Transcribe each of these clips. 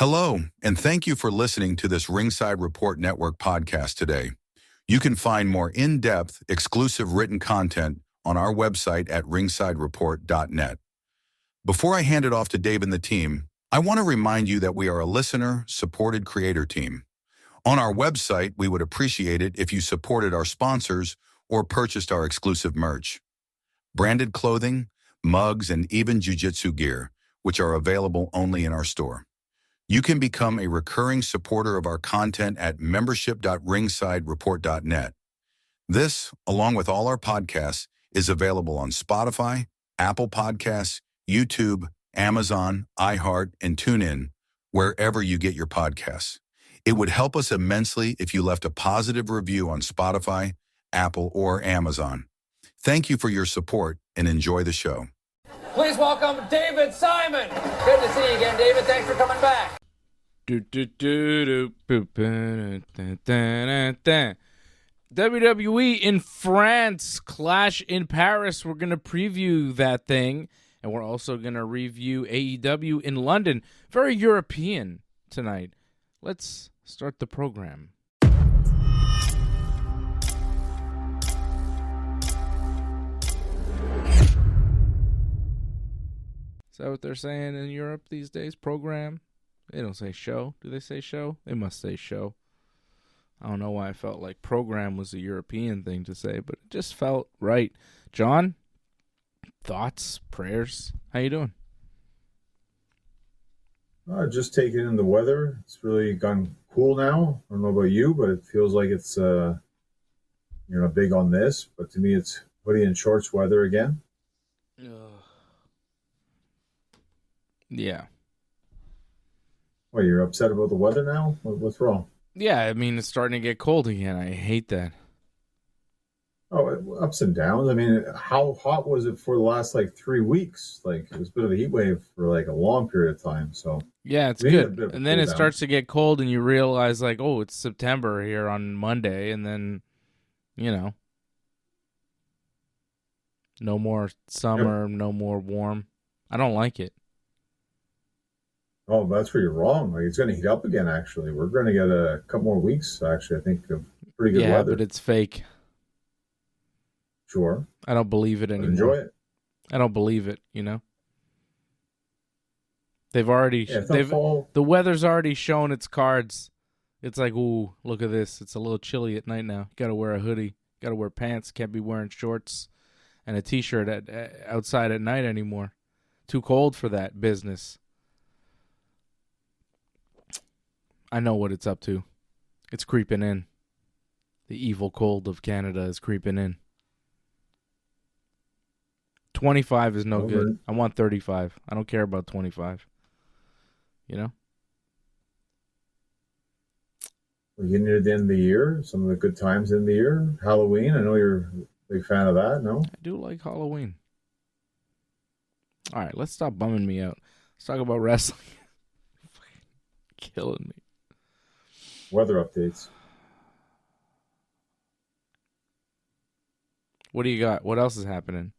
Hello, and thank you for listening to this Ringside Report Network podcast today. You can find more in-depth, exclusive written content on our website at ringsidereport.net. Before I hand it off to Dave and the team, I want to remind you that we are a listener-supported creator team. On our website, we would appreciate it if you supported our sponsors or purchased our exclusive merch. Branded clothing, mugs, and even jiu-jitsu gear, which are available only in our store. You can become a recurring supporter of our content at membership.ringsidereport.net. This, along with all our podcasts, is available on Spotify, Apple Podcasts, YouTube, Amazon, iHeart, and TuneIn, wherever you get your podcasts. It would help us immensely if you left a positive review on Spotify, Apple, or Amazon. Thank you for your support and enjoy the show. Please welcome David Simon. Good to see you again, David. Thanks for coming back. WWE in France, Clash in Paris. We're going to preview that thing, and we're also going to review AEW in London. Very European tonight. Let's start the program. Is that what they're saying in Europe these days? Program? They don't say show. Do they say show? They must say show. I don't know why I felt like program was a European thing to say, but it just felt right. John, thoughts, prayers? How you doing? Just taking in the weather. It's really gone cool now. I don't know about you, but it feels like it's you're not big on this, but to me it's hoodie and shorts weather again. Yeah. Well, you're upset about the weather now? What's wrong? Yeah, I mean, it's starting to get cold again. I hate that. Oh, ups and downs. I mean, how hot was it for the last, 3 weeks? It was a bit of a heat wave for, a long period of time, so... Yeah, it's good. And then it starts to get cold, and you realize, it's September here on Monday, and then, no more summer, no more warm. I don't like it. Oh, that's where you're wrong. It's going to heat up again, actually. We're going to get a couple more weeks, actually, I think, of pretty good weather. Yeah, but it's fake. Sure. I don't believe it anymore. Enjoy it. I don't believe it, They've already... the weather's already shown its cards. It's like, ooh, look at this. It's a little chilly at night now. You got to wear a hoodie. Got to wear pants. Can't be wearing shorts and a T-shirt outside at night anymore. Too cold for that business. I know what it's up to. It's creeping in. The evil cold of Canada is creeping in. 25 is no good. I want 35. I don't care about 25. We're getting near the end of the year. Some of the good times in the year. Halloween. I know you're a big fan of that, no? I do like Halloween. All right, let's stop bumming me out. Let's talk about wrestling. Killing me. Weather updates. What do you got? What else is happening?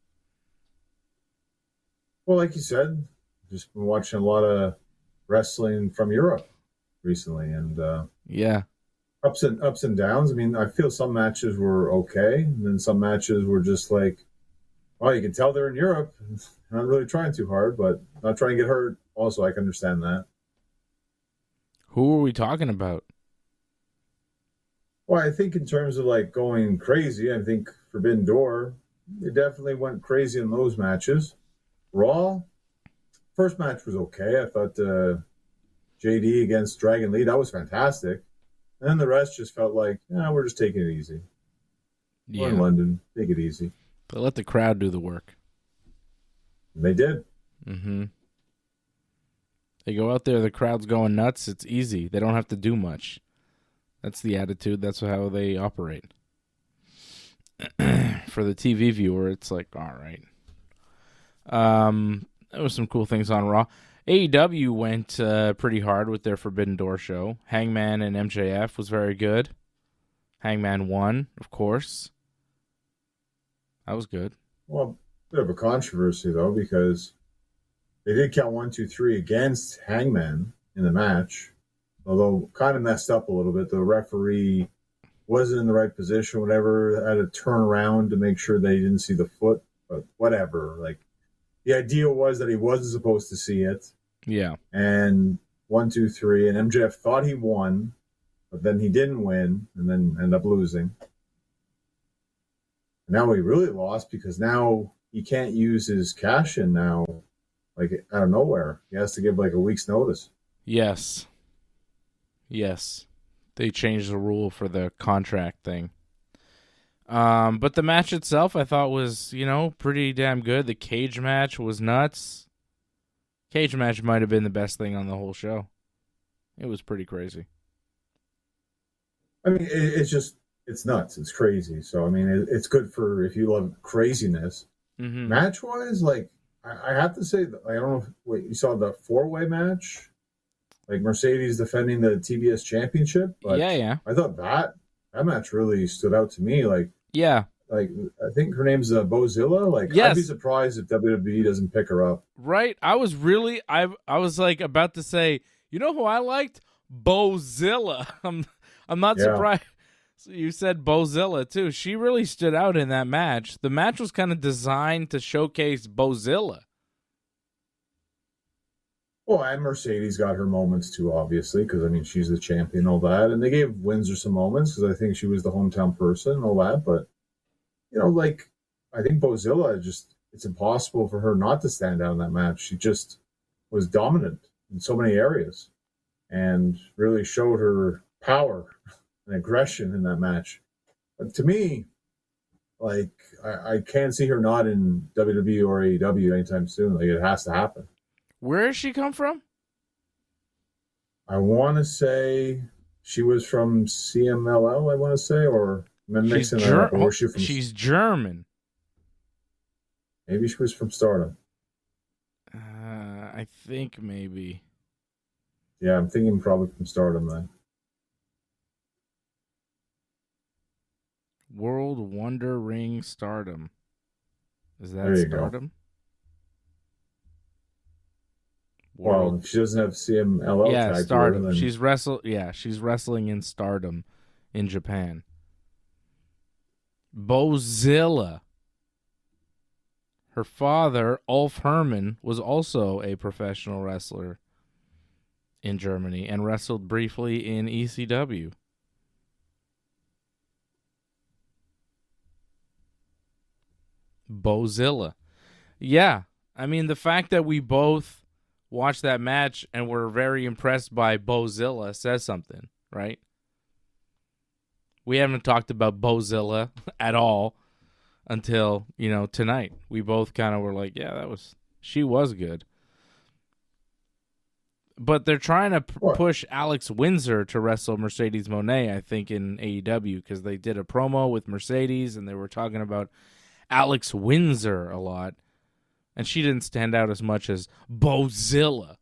Well, like you said, just been watching a lot of wrestling from Europe recently, and yeah, ups and downs. I mean, I feel some matches were okay, and then some matches were just you can tell they're in Europe. Not really trying too hard, but not trying to get hurt. Also, I can understand that. Who are we talking about? Well, I think in terms of going crazy, I think Forbidden Door, they definitely went crazy in those matches. Raw, first match was okay. I thought JD against Dragon Lee, that was fantastic. And then the rest just felt we're just taking it easy. Yeah. We're in London, take it easy. But let the crowd do the work. And they did. Mm-hmm. They go out there, the crowd's going nuts. It's easy. They don't have to do much. That's the attitude. That's how they operate. For the TV viewer, it's all right. There was some cool things on Raw. AEW went pretty hard with their Forbidden Door show. Hangman and MJF was very good. Hangman won, of course. That was good. Well, bit of a controversy, though, because they did count 1, 2, 3 against Hangman. in the match, although kind of messed up a little bit. The referee wasn't in the right position, whatever, had to turn around to make sure they didn't see the foot, but whatever. Like, the idea was that he wasn't supposed to see it. Yeah. And 1, 2, 3, and MJF thought he won, but then he didn't win, and then ended up losing. And now he really lost because now he can't use his cash-in now, like, out of nowhere. He has to give, like, a week's notice. Yes. They changed the rule for the contract thing. But the match itself, I thought was, pretty damn good. The cage match was nuts. Cage match might have been the best thing on the whole show. It was pretty crazy. I mean, it's nuts. It's crazy. So, I mean, it's good for if you love craziness. Mm-hmm. Match-wise, like, I have to say, I don't know if you saw the 4-way match? Like, Mercedes defending the TBS championship? But Yeah. I thought that match really stood out to me. Like, yeah. Like, I think her name's Bozilla. Like, yes. I'd be surprised if WWE doesn't pick her up. Right. I was like about to say, you know who I liked? Bozilla. I'm not surprised. You said Bozilla too. She really stood out in that match. The match was kind of designed to showcase Bozilla. Well, and Mercedes got her moments too, obviously, because, I mean, she's the champion and all that. And they gave Windsor some moments because I think she was the hometown person and all that. But, like, I think Bozilla it's impossible for her not to stand out in that match. She just was dominant in so many areas and really showed her power and aggression in that match. But to me, like, I can't see her not in WWE or AEW anytime soon. Like, it has to happen. Where does she come from? I want to say she was from CMLL, I want to say, or she's German. Maybe she was from Stardom. I think maybe. Yeah, I'm thinking probably from Stardom then. World Wonder Ring Stardom. Is that there you Stardom? Go. Well, she doesn't have CMLL tag. Stardom. Then... She's wrestling in Stardom in Japan. Bozilla. Her father, Ulf Herman, was also a professional wrestler in Germany and wrestled briefly in ECW. Bozilla. Yeah, I mean, the fact that we both watched that match and were very impressed by Bozilla says something, right? We haven't talked about Bozilla at all until, tonight. We both kind of were like, yeah, she was good. But they're trying to push Alex Windsor to wrestle Mercedes Moné, I think, in AEW, because they did a promo with Mercedes and they were talking about Alex Windsor a lot. And she didn't stand out as much as Bozilla.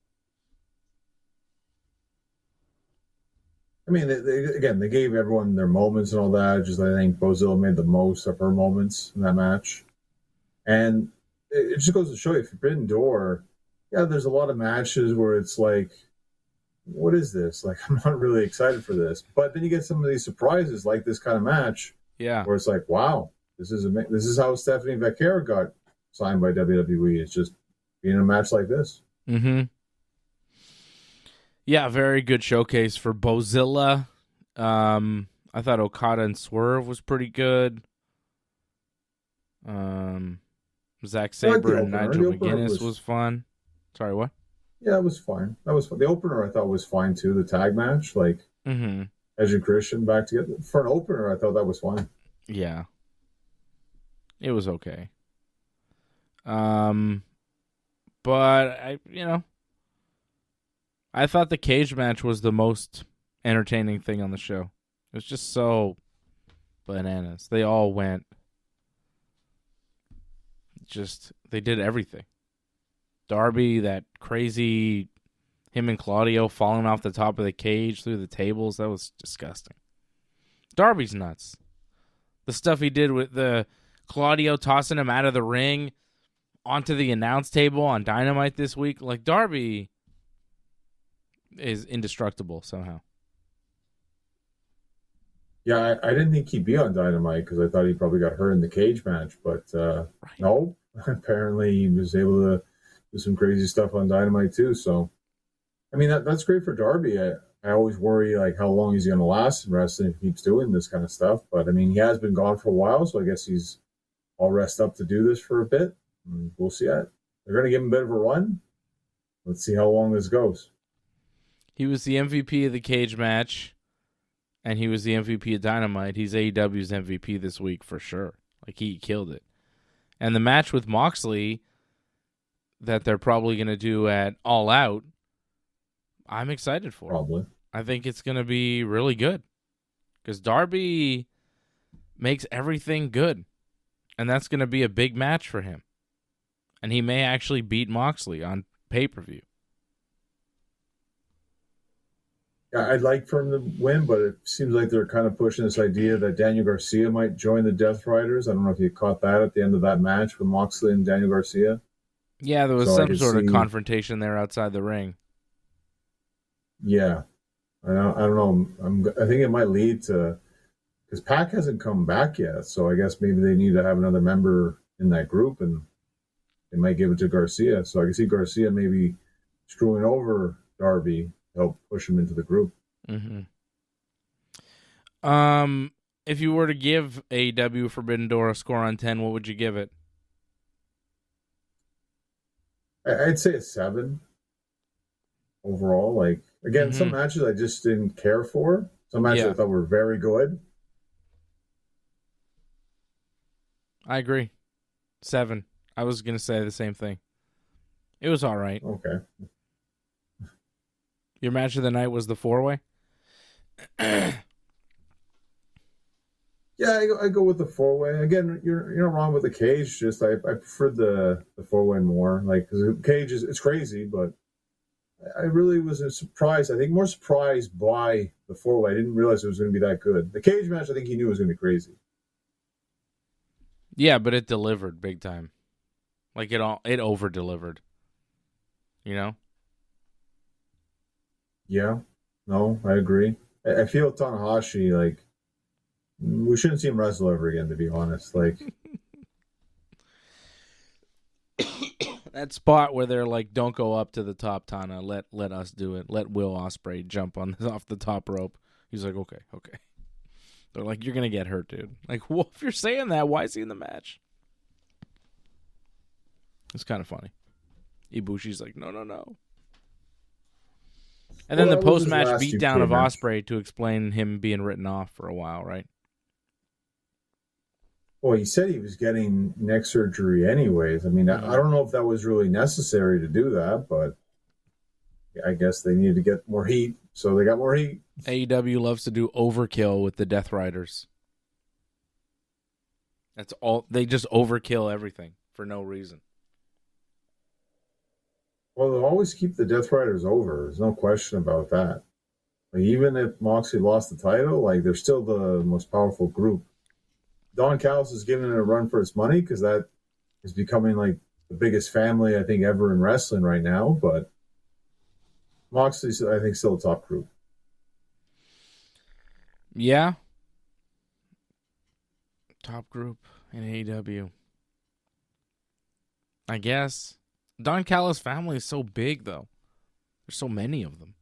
I mean, they gave everyone their moments and all that. Just I think Bozilla made the most of her moments in that match. And it just goes to show you, Forbidden Door, there's a lot of matches where it's like, what is this? Like, I'm not really excited for this. But then you get some of these surprises, like this kind of match, where it's like, wow, this is how Stephanie Vaquero got signed by WWE. It's just being in a match like this. Mm-hmm. Yeah, very good showcase for Bozilla. I thought Okada and Swerve was pretty good. Zack Sabre and Nigel McGuinness was fun. Sorry, what? Yeah, it was fine. That was fun. The opener I thought was fine too. The tag match, like Edge and Christian back together. For an opener, I thought that was fine. Yeah. It was okay. But I thought the cage match was the most entertaining thing on the show. It was just so bananas. They all went. They did everything. Darby, that crazy, him and Claudio falling off the top of the cage through the tables, that was disgusting. Darby's nuts. The stuff he did with the Claudio tossing him out of the ring onto the announce table on Dynamite this week. Like, Darby is indestructible somehow. Yeah, I didn't think he'd be on Dynamite because I thought he probably got hurt in the cage match, but Right. no, apparently he was able to do some crazy stuff on Dynamite too. So, I mean, that's great for Darby. I always worry like how long he's going to last in wrestling if he keeps doing this kind of stuff. But I mean, he has been gone for a while, so I guess he's all rest up to do this for a bit. And we'll see. They're going to give him a bit of a run. Let's see how long this goes. He was the MVP of the cage match, and he was the MVP of Dynamite. He's AEW's MVP this week for sure. Like, he killed it. And the match with Moxley that they're probably going to do at All Out, I'm excited for. Probably. I think it's going to be really good because Darby makes everything good, and that's going to be a big match for him. And he may actually beat Moxley on pay-per-view. Yeah, I'd like for him to win, but it seems like they're kind of pushing this idea that Daniel Garcia might join the Death Riders. I don't know if you caught that at the end of that match with Moxley and Daniel Garcia. Yeah, there was some sort of confrontation there outside the ring. Yeah, I don't know. I think it might lead to, because Pac hasn't come back yet, so I guess maybe they need to have another member in that group, and they might give it to Garcia. So I can see Garcia maybe screwing over Darby to help push him into the group. Mm-hmm. If you were to give AEW Forbidden Door a score on 10, what would you give it? I'd say a 7 overall. Like, again, some matches I just didn't care for. Some matches I thought were very good. I agree. 7. I was going to say the same thing. It was all right. Okay. Your match of the night was the 4-way? Yeah, I go with the 4-way. Again, you're not wrong with the cage. Just I preferred the 4-way more. Like, because the cage it's crazy, but I really was surprised. I think more surprised by the 4-way. I didn't realize it was going to be that good. The cage match, I think he knew was going to be crazy. Yeah, but it delivered big time. Like, it over delivered. You know? Yeah. No, I agree. I feel Tanahashi, like, we shouldn't see him wrestle ever again, to be honest. Like, that spot where they're like, "Don't go up to the top, Tana. Let us do it. Let Will Ospreay jump off the top rope." He's like, "Okay." They're like, "You're gonna get hurt, dude." Like, well, if you're saying that, why is he in the match? It's kind of funny. Ibushi's like, "No." And then the post-match beatdown of Ospreay to explain him being written off for a while, right? Well, he said he was getting neck surgery anyways. I mean, I don't know if that was really necessary to do that, but I guess they needed to get more heat, so they got more heat. AEW loves to do overkill with the Death Riders. That's all. They just overkill everything for no reason. Well, they'll always keep the Death Riders over. There's no question about that. Like, even if Moxley lost the title, like, they're still the most powerful group. Don Callis is giving it a run for its money because that is becoming like the biggest family I think ever in wrestling right now. But Moxley's, I think, still a top group. Yeah. Top group in AEW. I guess. Don Callis' family is so big, though. There's so many of them.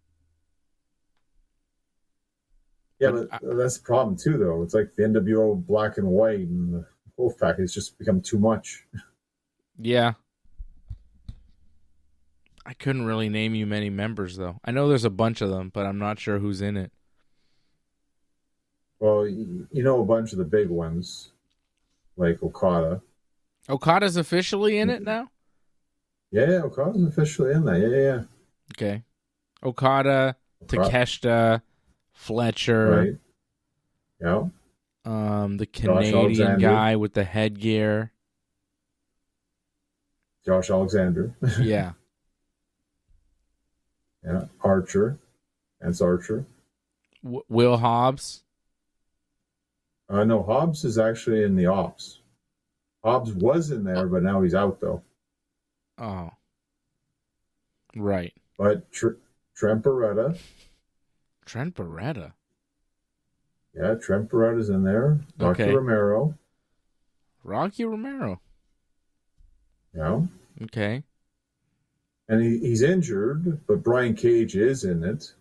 Yeah, but that's the problem, too, though. It's like the NWO black and white and the Wolfpack has just become too much. Yeah. I couldn't really name you many members, though. I know there's a bunch of them, but I'm not sure who's in it. Well, you know a bunch of the big ones, like Okada. Okada's officially in it now? Yeah, Okada's officially in there. Yeah. Okay. Okada, Takeshita, Fletcher. Right. Yeah. The Canadian guy with the headgear. Josh Alexander. Yeah. Yeah. Archer. Lance Archer. Will Hobbs. No, Hobbs is actually in the Ops. Hobbs was in there, but now he's out, though. Oh. Right. But Trent Beretta. Trent Beretta. Yeah, Trent Beretta's in there. Rocky Okay. Romero. Rocky Romero. Yeah. Okay. And he's injured, but Brian Cage is in it.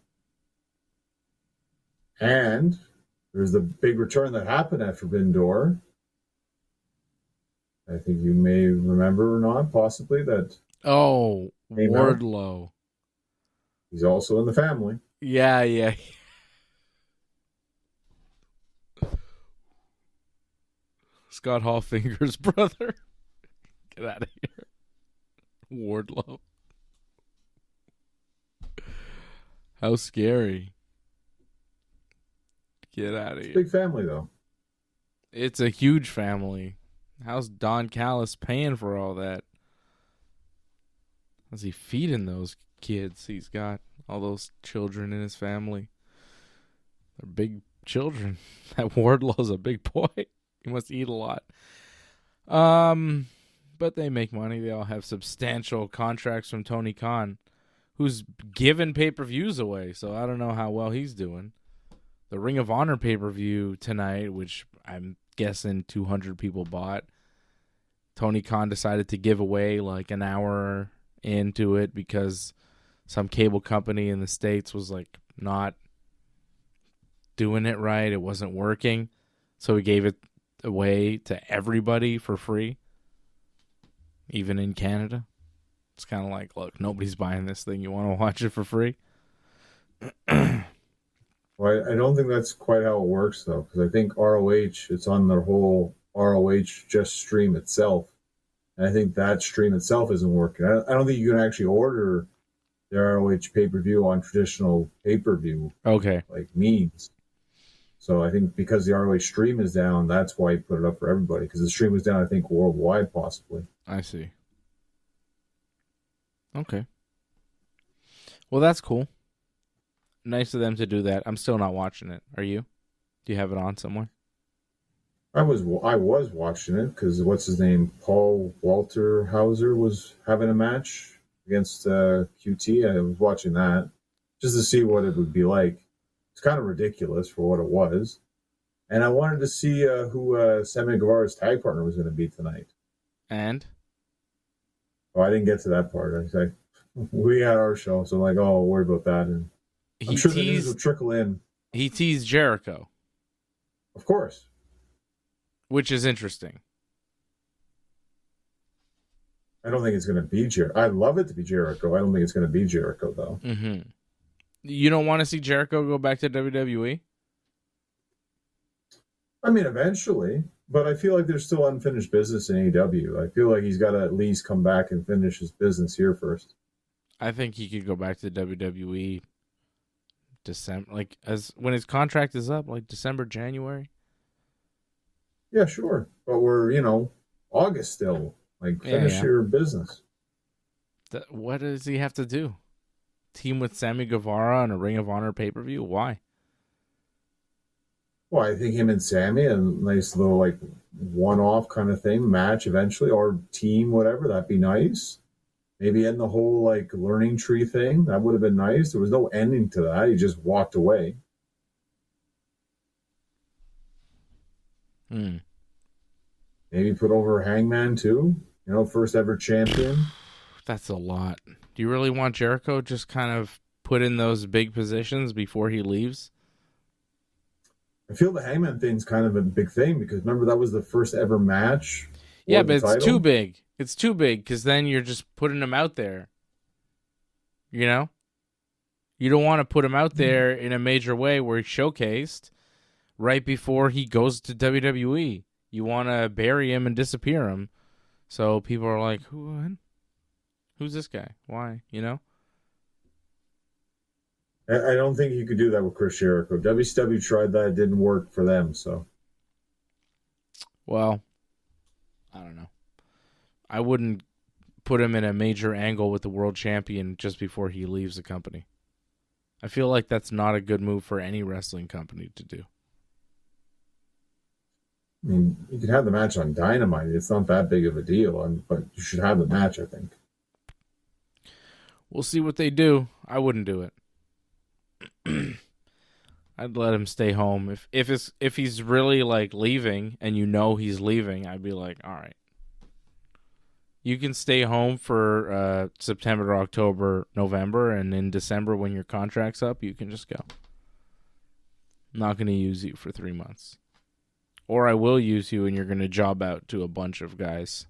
And there's the big return that happened at Forbidden Door. I think you may remember or not, possibly, that Oh, Hey, Wardlow. he's also in the family. Yeah. Scott Hallfinger's brother. Get out of here. Wardlow. How scary. Get out of here. Big family, though. It's a huge family. How's Don Callis paying for all that? How's he feeding those kids? He's got all those children in his family. They're big children. That Wardlow's a big boy. He must eat a lot. But they make money. They all have substantial contracts from Tony Khan, who's given pay-per-views away. So I don't know how well he's doing. The Ring of Honor pay-per-view tonight, which I'm guessing 200 people bought, Tony Khan decided to give away like an hour into it because some cable company in the States was like not doing it right. It wasn't working. So he gave it away to everybody for free, even in Canada. It's kind of like, look, nobody's buying this thing. You want to watch it for free? Well, I don't think that's quite how it works, though, because I think ROH, it's on their whole ROH just stream itself. And I think that stream itself isn't working. I don't think you can actually order the ROH pay-per-view on traditional pay-per-view Okay. like means. So I think because the ROH stream is down, that's why he put it up for everybody. Because the stream was down, I think, worldwide, possibly. I see. Okay. Well, that's cool. Nice of them to do that. I'm still not watching it. Are you? Do you have it on somewhere? I was watching it because what's his name, Paul Walter Hauser was having a match against QT. I was watching that just to see what it would be like. It's kind of ridiculous for what it was, and I wanted to see who Sammy Guevara's tag partner was going to be tonight. And? Oh, I didn't get to that part. I said we had our show, so I'm like, oh, I'll worry about that. And I'm sure the news will trickle in. He teased Jericho. Of course. Which is interesting. I don't think it's going to be Jericho. I'd love it to be Jericho. I don't think it's going to be Jericho, though. Mm-hmm. You don't want to see Jericho go back to WWE? I mean, eventually. But I feel like there's still unfinished business in AEW. I feel like he's got to at least come back and finish his business here first. I think he could go back to WWE December, like as when his contract is up, like December, January. Yeah, sure. But we're, August still. Like, finish your business. What does he have to do? Team with Sammy Guevara on a Ring of Honor pay-per-view? Why? Well, I think him and Sammy, a nice little, like, one-off kind of thing, match eventually, or team, whatever, that'd be nice. Maybe end the whole, like, learning tree thing. That would have been nice. There was no ending to that. He just walked away. Maybe put over Hangman, too. First ever champion. That's a lot. Do you really want Jericho just kind of put in those big positions before he leaves? I feel the Hangman thing's kind of a big thing because remember that was the first ever match. Yeah, but it's too big. It's too big because then you're just putting him out there. You don't want to put him out there in a major way where he's showcased right before he goes to WWE. You want to bury him and disappear him. So people are like, who's this guy? Why? I don't think you could do that with Chris Jericho. WCW tried that. It didn't work for them. So, well, I don't know. I wouldn't put him in a major angle with the world champion just before he leaves the company. I feel like that's not a good move for any wrestling company to do. I mean, you could have the match on Dynamite. It's not that big of a deal, but you should have the match, I think. We'll see what they do. I wouldn't do it. I'd let him stay home. If he's really like leaving and you know he's leaving, I'd be like, all right, you can stay home for September, October, November, and in December when your contract's up, you can just go. I'm not going to use you for 3 months. Or I will use you and you're going to job out to a bunch of guys.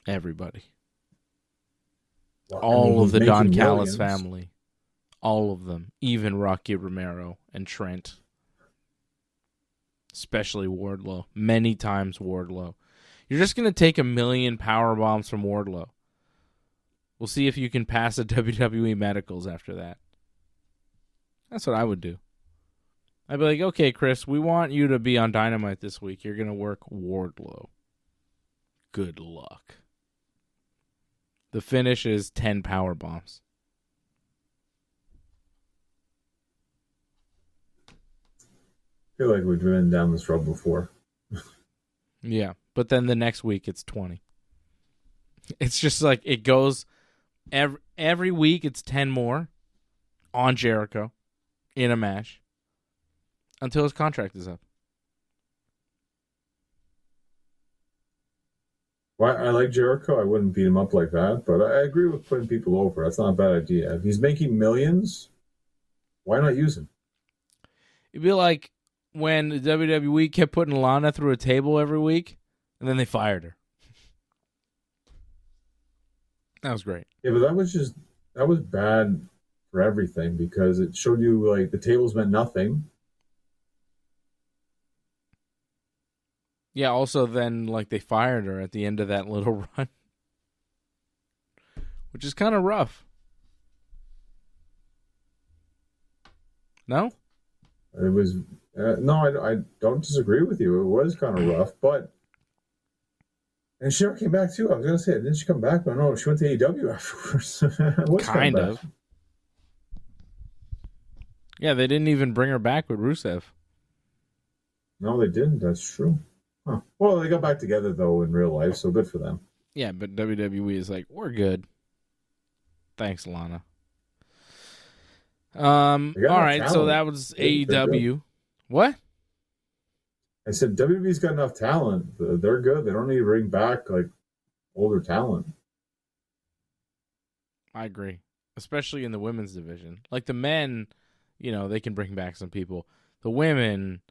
Everybody. Well, All of the Don making Callis millions. family. All of them. Even Rocky Romero and Trent. Especially Wardlow. Many times Wardlow. You're just going to take 1 million power bombs from Wardlow. We'll see if you can pass the WWE medicals after that. That's what I would do. I'd be like, okay, Chris, we want you to be on Dynamite this week. You're going to work Wardlow. Good luck. The finish is 10 power bombs. I feel like we've been down this road before. Yeah, but then the next week it's 20. It's just like it goes every week it's 10 more on Jericho in a match until his contract is up. Well, I like Jericho. I wouldn't beat him up like that, but I agree with putting people over. That's not a bad idea. If he's making millions, why not use him? It'd be like when the WWE kept putting Lana through a table every week, and then they fired her. That was great. Yeah, but that was bad for everything because it showed you like the tables meant nothing. Yeah, also then like they fired her at the end of that little run, which is kind of rough. No? It was no, I don't disagree with you. It was kind of rough, but and she never came back too. I was gonna say, didn't she come back? But no, she went to AEW afterwards. It was Kind bad. of. Yeah, they didn't even bring her back with Rusev. No, they didn't. That's true. Huh. Well, they got back together though in real life, so good for them. Yeah, but WWE is like, we're good. Thanks, Lana. All right, so that was AEW. What? I said WWE's got enough talent. They're good. They don't need to bring back like older talent. I agree, especially in the women's division. Like the men, they can bring back some people. The women,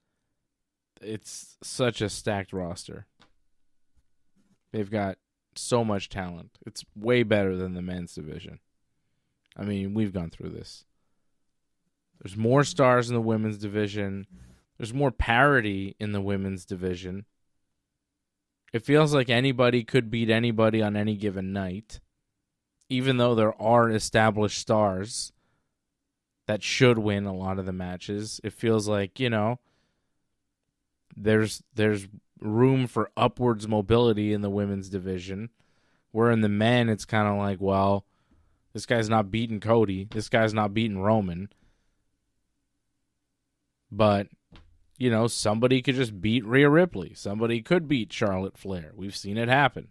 it's such a stacked roster. They've got so much talent. It's way better than the men's division. I mean, we've gone through this. There's more stars in the women's division. There's more parity in the women's division. It feels like anybody could beat anybody on any given night, even though there are established stars that should win a lot of the matches. It feels like, there's room for upwards mobility in the women's division, where in the men it's kind of like, well, this guy's not beating Cody. This guy's not beating Roman. But, somebody could just beat Rhea Ripley. Somebody could beat Charlotte Flair. We've seen it happen.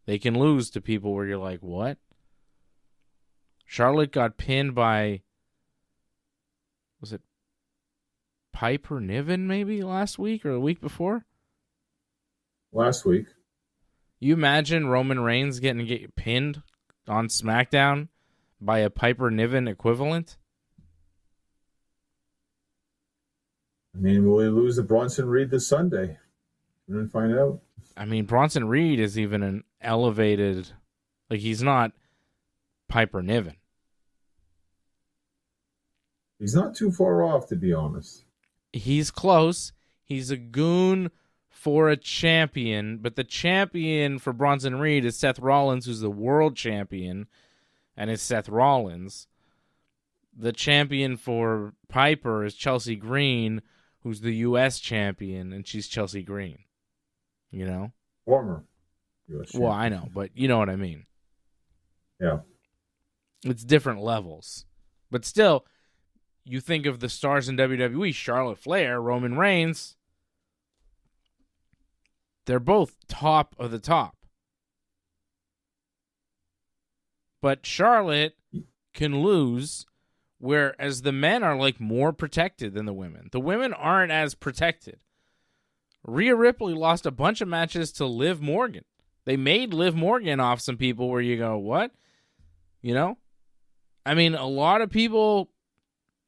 They can lose to people where you're like, what? Charlotte got pinned by, was it Piper Niven maybe last week or the week before? Last week. You imagine Roman Reigns getting pinned on SmackDown by a Piper Niven equivalent? I mean, will he lose to Bronson Reed this Sunday? We're gonna find out. I mean, Bronson Reed is even an elevated, like he's not Piper Niven. He's not too far off, to be honest. He's close. He's a goon for a champion, but the champion for Bronson Reed is Seth Rollins, who's the world champion, and it's Seth Rollins. The champion for Piper is Chelsea Green, who's the U.S. champion, and she's Chelsea Green. Former US Well, I know, but you know what I mean. Yeah. It's different levels. But still, you think of the stars in WWE, Charlotte Flair, Roman Reigns, they're both top of the top. But Charlotte can lose whereas the men are like more protected than the women. The women aren't as protected. Rhea Ripley lost a bunch of matches to Liv Morgan. They made Liv Morgan off some people where you go, what? You know? I mean, a lot of people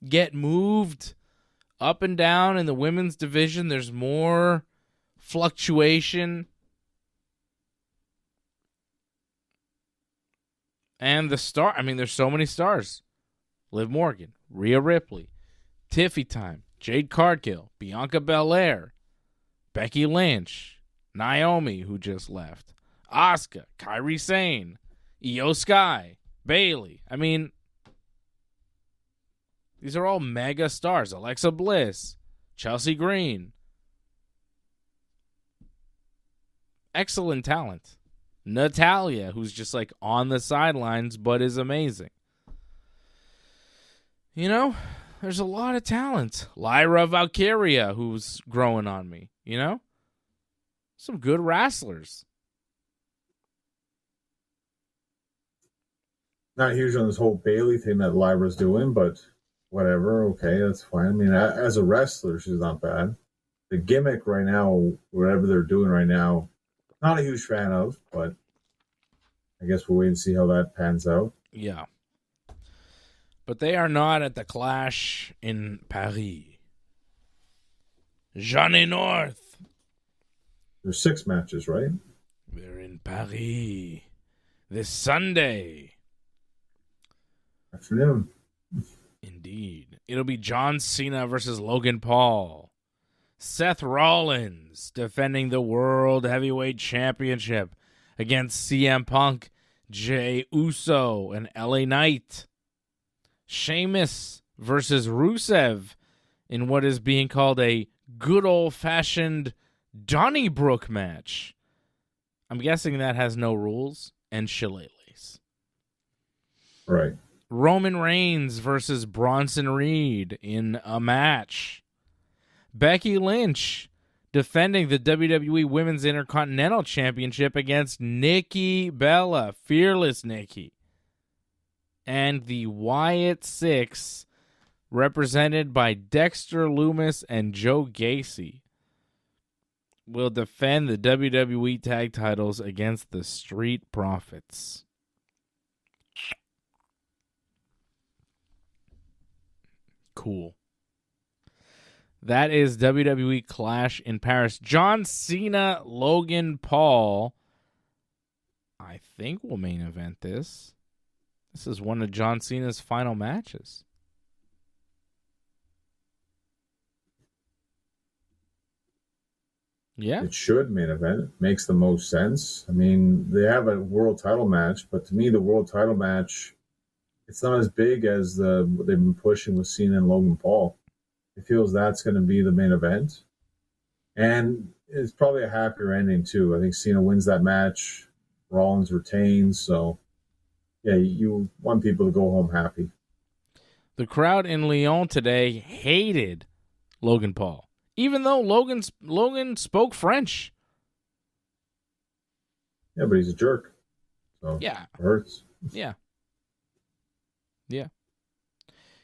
get moved up and down in the women's division. There's more fluctuation. And there's so many stars. Liv Morgan, Rhea Ripley, Tiffy Time, Jade Cargill, Bianca Belair, Becky Lynch, Naomi, who just left, Asuka, Kairi Sane, Io Sky, Bayley. I mean, these are all mega stars. Alexa Bliss, Chelsea Green. Excellent talent. Natalia, who's just like on the sidelines but is amazing. You know, there's a lot of talent. Lyra Valkyria, who's growing on me, you know? Some good wrestlers. Not huge on this whole Bailey thing that Lyra's doing, but whatever. Okay, that's fine. I mean, as a wrestler, she's not bad. The gimmick right now, whatever they're doing right now, not a huge fan of, but I guess we'll wait and see how that pans out. Yeah. But they are not at the Clash in Paris. Johnny North. There's 6 matches, right? We're in Paris this Sunday. Afternoon. Indeed. It'll be John Cena versus Logan Paul. Seth Rollins defending the World Heavyweight Championship against CM Punk, Jey Uso, and LA Knight. Sheamus versus Rusev in what is being called a good old-fashioned Donnybrook match. I'm guessing that has no rules and shillelaghs. Right. Roman Reigns versus Bronson Reed in a match. Becky Lynch defending the WWE Women's Intercontinental Championship against Nikki Bella, Fearless Nikki. And the Wyatt Six, represented by Dexter Lumis and Joe Gacy, will defend the WWE Tag Titles against the Street Profits. Cool. That is WWE Clash in Paris. John Cena, Logan Paul, I think will main event this. This is one of John Cena's final matches. Yeah. It should main event. It makes the most sense. I mean, they have a world title match, but to me, the world title match, it's not as big as what they've been pushing with Cena and Logan Paul. It feels that's going to be the main event. And it's probably a happier ending, too. I think Cena wins that match. Rollins retains. So, yeah, you want people to go home happy. The crowd in Lyon today hated Logan Paul, even though Logan spoke French. Yeah, but he's a jerk. So yeah. It hurts. Yeah. Yeah.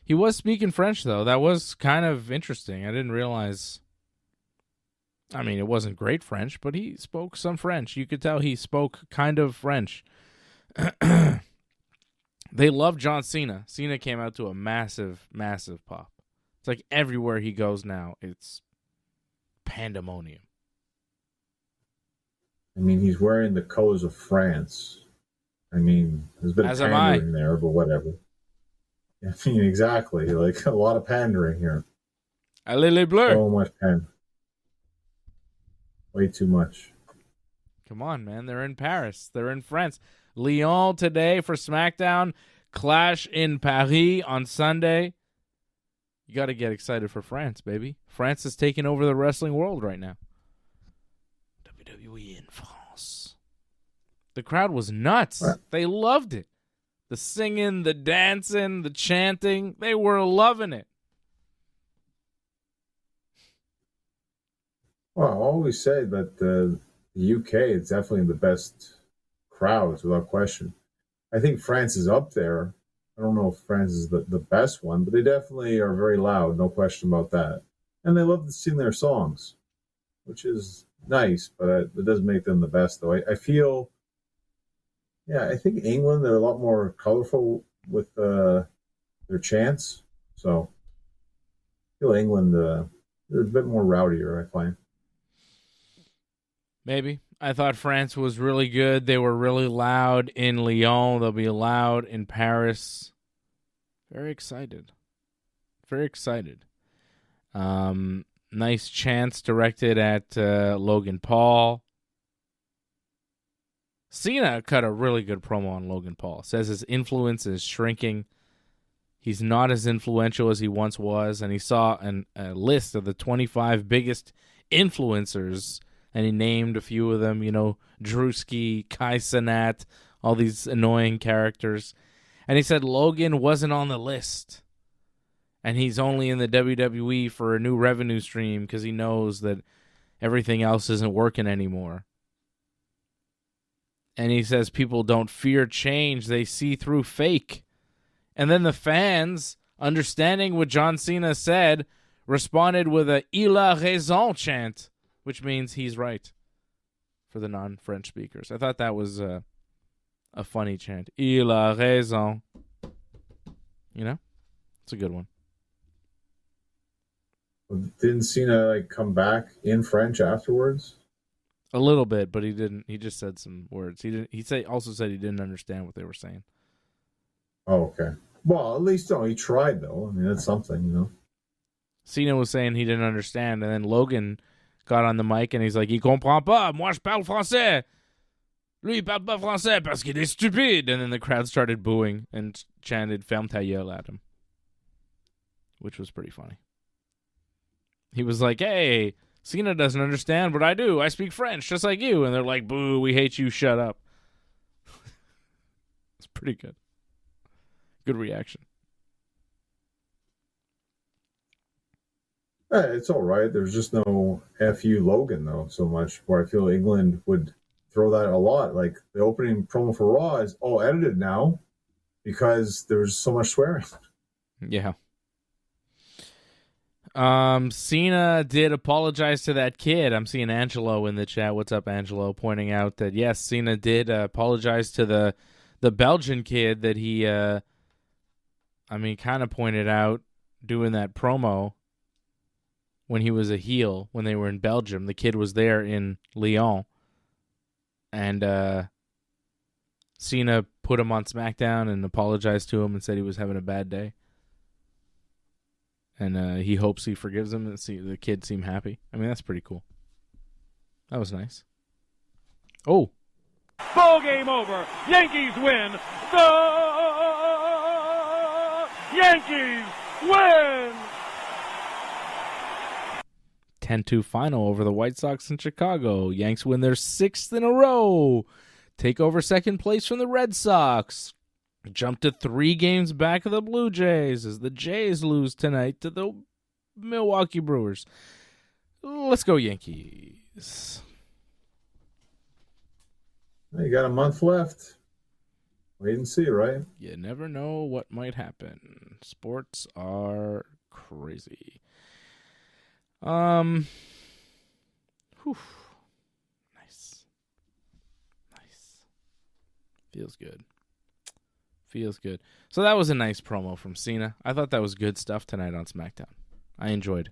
He was speaking French, though. That was kind of interesting. I didn't realize. I mean, it wasn't great French, but he spoke some French. You could tell he spoke kind of French. They love John Cena. Cena came out to a massive, massive pop. It's like everywhere he goes now, it's pandemonium. I mean, he's wearing the colors of France. I mean, there's been pandering there, but whatever. I mean, exactly. Like, a lot of pandering here. Allez les Bleus. So much pandering. Way too much. Come on, man. They're in Paris. They're in France. Lyon today for SmackDown. Clash in Paris on Sunday. You got to get excited for France, baby. France is taking over the wrestling world right now. WWE in France. The crowd was nuts. What? They loved it. The singing, the dancing, the chanting. They were loving it. Well, I always say that the UK is definitely the best crowds, without question. I think France is up there, I don't know if France is the best one, but they definitely are very loud, no question about that. And they love to sing their songs, which is nice, but it doesn't make them the best, though. I feel, I think England, they're a lot more colorful with their chants. So I feel England, they're a bit more rowdier, I find. Maybe. I thought France was really good. They were really loud in Lyon. They'll be loud in Paris. Very excited. Very excited. Nice chants directed at Logan Paul. Cena cut a really good promo on Logan Paul. Says his influence is shrinking. He's not as influential as he once was. And he saw a list of the 25 biggest influencers. And he named a few of them, Drewski, Kai Cenat, all these annoying characters. And he said Logan wasn't on the list. And he's only in the WWE for a new revenue stream because he knows that everything else isn't working anymore. And he says people don't fear change. They see through fake. And then the fans, understanding what John Cena said, responded with a "Il a raison" chant, which means he's right for the non-French speakers. I thought that was a funny chant. Il a raison. It's a good one. Didn't Cena come back in French afterwards? A little bit, but he didn't. He just said some words. He didn't. Also said he didn't understand what they were saying. Oh, okay. Well, at least he tried though. I mean, that's something, Cena was saying he didn't understand, and then Logan got on the mic and he's like, "Il comprend pas. Moi, je parle français. Lui, il parle pas français parce qu'il est stupide." And then the crowd started booing and chanted "Ferme ta gueule" at him, which was pretty funny. He was like, "Hey, Cena doesn't understand, but I do. I speak French just like you." And they're like, "Boo, we hate you. Shut up." It's pretty good. Good reaction. It's all right. There's just no FU Logan, though, so much, where I feel England would throw that a lot. Like, the opening promo for Raw is all edited now because there's so much swearing. Yeah. Cena did apologize to that kid. I'm seeing Angelo in the chat. What's up, Angelo? Pointing out that, yes, Cena did apologize to the Belgian kid that he, kind of pointed out doing that promo when he was a heel, when they were in Belgium. The kid was there in Lyon. And Cena put him on SmackDown and apologized to him and said he was having a bad day. And he hopes he forgives him, and the kid seemed happy. I mean, that's pretty cool. That was nice. Oh. Ball game over. Yankees win. The Yankees win. 10-2 final over the White Sox in Chicago. Yanks win their 6th in a row. Take over second place from the Red Sox. Jump to 3 games back of the Blue Jays as the Jays lose tonight to the Milwaukee Brewers. Let's go Yankees. You got a month left. Wait and see, right? You never know what might happen. Sports are crazy. Whew. Nice. Feels good. So that was a nice promo from Cena. I thought that was good stuff tonight on SmackDown. I enjoyed.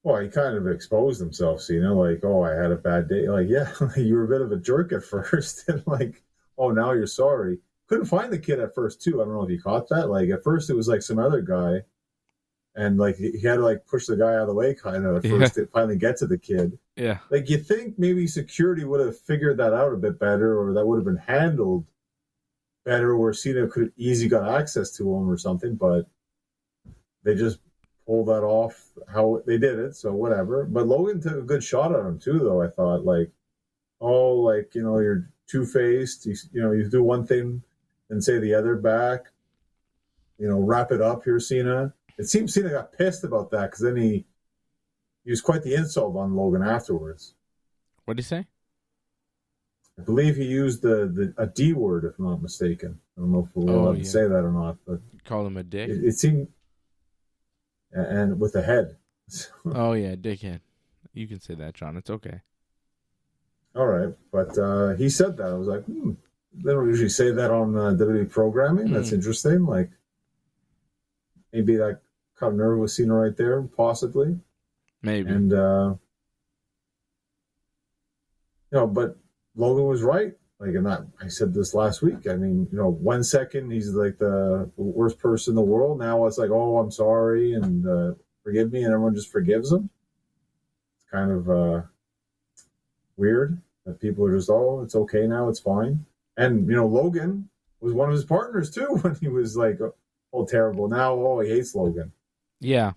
Well, he kind of exposed himself, Cena, like, "Oh, I had a bad day." Like, yeah, you were a bit of a jerk at first. And like, "Oh, now you're sorry." Couldn't find the kid at first, too. I don't know if you caught that. Like, at first it was like some other guy. And like, he had to like push the guy out of the way kind of at first to finally get to the kid. Yeah. Like, you think maybe security would have figured that out a bit better, or that would have been handled better, where Cena could have easily got access to him or something, but they just pulled that off how they did it, so whatever. But Logan took a good shot at him too, though. I thought, like, "Oh, like, you're two-faced. You do one thing and say the other back. Wrap it up here, Cena." It seems Cena got pissed about that, because then he used quite the insult on Logan afterwards. What did he say? I believe he used a D word, if I'm not mistaken. I don't know if we're allowed to say that or not, but call him a dick. It seemed, and with a head. Oh yeah, dickhead. You can say that, John. It's okay. All right, but he said that. I was like, they don't usually say that on WWE programming. That's interesting. Like, maybe that caught a nerve with Cena right there, possibly. Maybe. And but Logan was right. Like, and I said this last week. I mean, 1 second he's like the worst person in the world. Now it's like, oh, I'm sorry and forgive me, and everyone just forgives him. It's kind of weird that people are just, oh, it's okay now, it's fine. And Logan was one of his partners too when he was like, oh, terrible. Now, oh, he hates Logan. Yeah.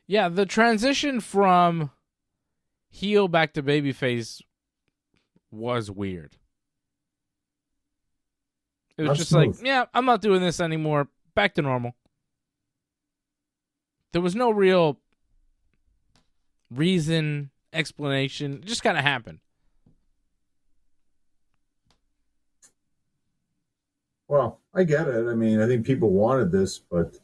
Yeah, the transition from heel back to babyface was weird. It was just like, yeah, I'm not doing this anymore. Back to normal. There was no real reason, explanation. It just kind of happened. Well, I get it. I mean, I think people wanted this, but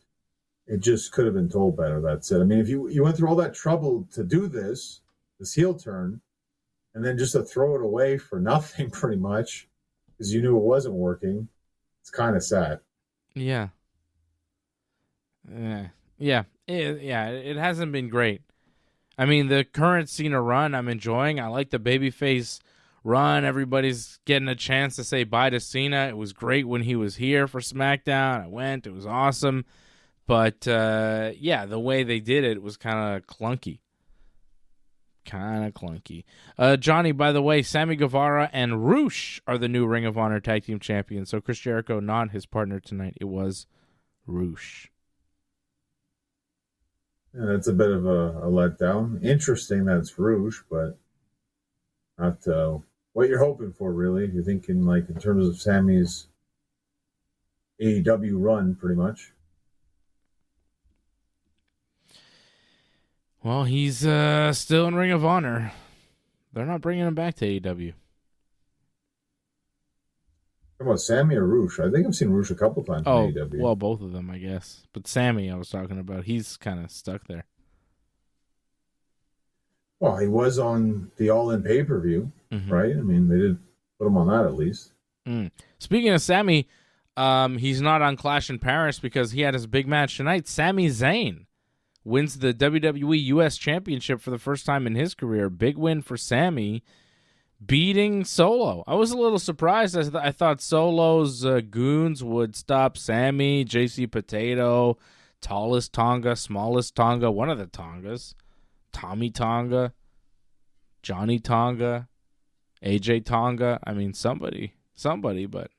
it just could have been told better. That's it. I mean, if you went through all that trouble to do this heel turn, and then just to throw it away for nothing, pretty much, because you knew it wasn't working, it's kind of sad. Yeah. It hasn't been great. I mean, the current Cena run I'm enjoying. I like the babyface run. Everybody's getting a chance to say bye to Cena. It was great when he was here for SmackDown. I went. It was awesome. But, the way they did it was kind of clunky. Johnny, by the way, Sammy Guevara and Roosh are the new Ring of Honor Tag Team Champions. So Chris Jericho, not his partner tonight. It was Roosh. Yeah, that's a bit of a letdown. Interesting that it's Roosh, but not what you're hoping for, really. You're thinking, like, in terms of Sammy's AEW run, pretty much. Well, he's still in Ring of Honor. They're not bringing him back to AEW. Talking about Sammy or Roosh? I think I've seen Roosh a couple times in AEW. Well, both of them, I guess. But Sammy, I was talking about, he's kind of stuck there. Well, he was on the All-In pay-per-view, right? I mean, they did put him on that at least. Speaking of Sammy, he's not on Clash in Paris because he had his big match tonight. Sami Zayn wins the WWE U.S. Championship for the first time in his career. Big win for Sammy, beating Solo. I was a little surprised. I thought Solo's goons would stop Sammy, JC Potato, tallest Tonga, smallest Tonga, one of the Tongas, Tommy Tonga, Johnny Tonga, AJ Tonga. I mean, somebody, but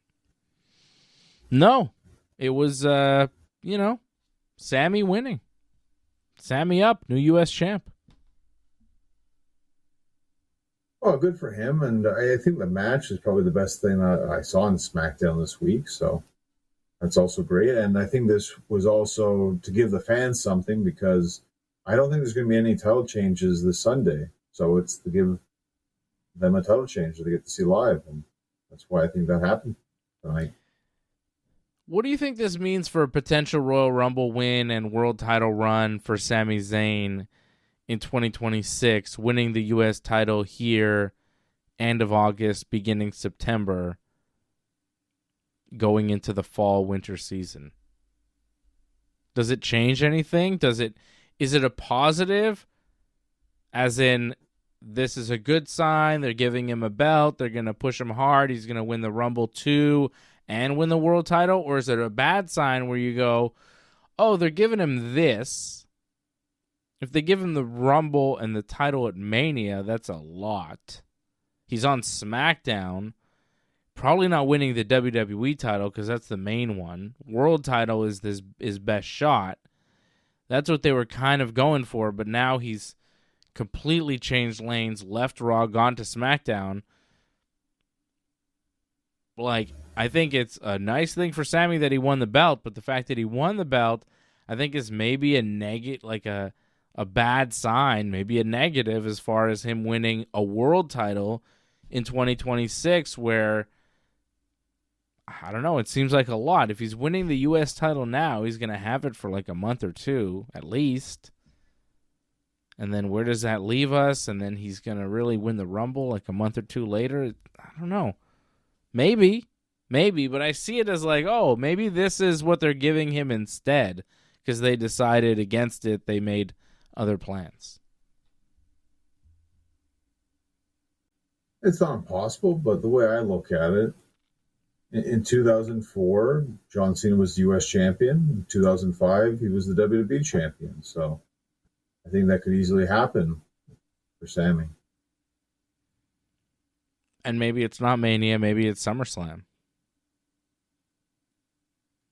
no. It was, Sammy winning. Sammy up, new U.S. champ. Well, good for him, and I think the match is probably the best thing I saw on SmackDown this week, so that's also great. And I think this was also to give the fans something, because I don't think there's going to be any title changes this Sunday, so it's to give them a title change that they get to see live, and that's why I think that happened tonight. What do you think this means for a potential Royal Rumble win and world title run for Sami Zayn in 2026, winning the U.S. title here, end of August, beginning September, going into the fall-winter season? Does it change anything? Is it a positive? As in, this is a good sign, they're giving him a belt, they're going to push him hard, he's going to win the Rumble 2 and win the world title? Or is it a bad sign where you go, oh, they're giving him this. If they give him the Rumble and the title at Mania, that's a lot. He's on SmackDown, probably not winning the WWE title because that's the main one. World title is his best shot. That's what they were kind of going for, but now he's completely changed lanes, left Raw, gone to SmackDown. Like, I think it's a nice thing for Sammy that he won the belt, but the fact that he won the belt, I think is maybe a negative, like a bad sign, maybe a negative as far as him winning a world title in 2026 where, I don't know, it seems like a lot. If he's winning the U.S. title now, he's going to have it for like a month or two at least. And then where does that leave us? And then he's going to really win the Rumble like a month or two later? I don't know. Maybe, but I see it as like, oh, maybe this is what they're giving him instead because they decided against it. They made other plans. It's not impossible, but the way I look at it, in 2004, John Cena was the U.S. champion. In 2005, he was the WWE champion. So I think that could easily happen for Sammy. And maybe it's not Mania. Maybe it's SummerSlam.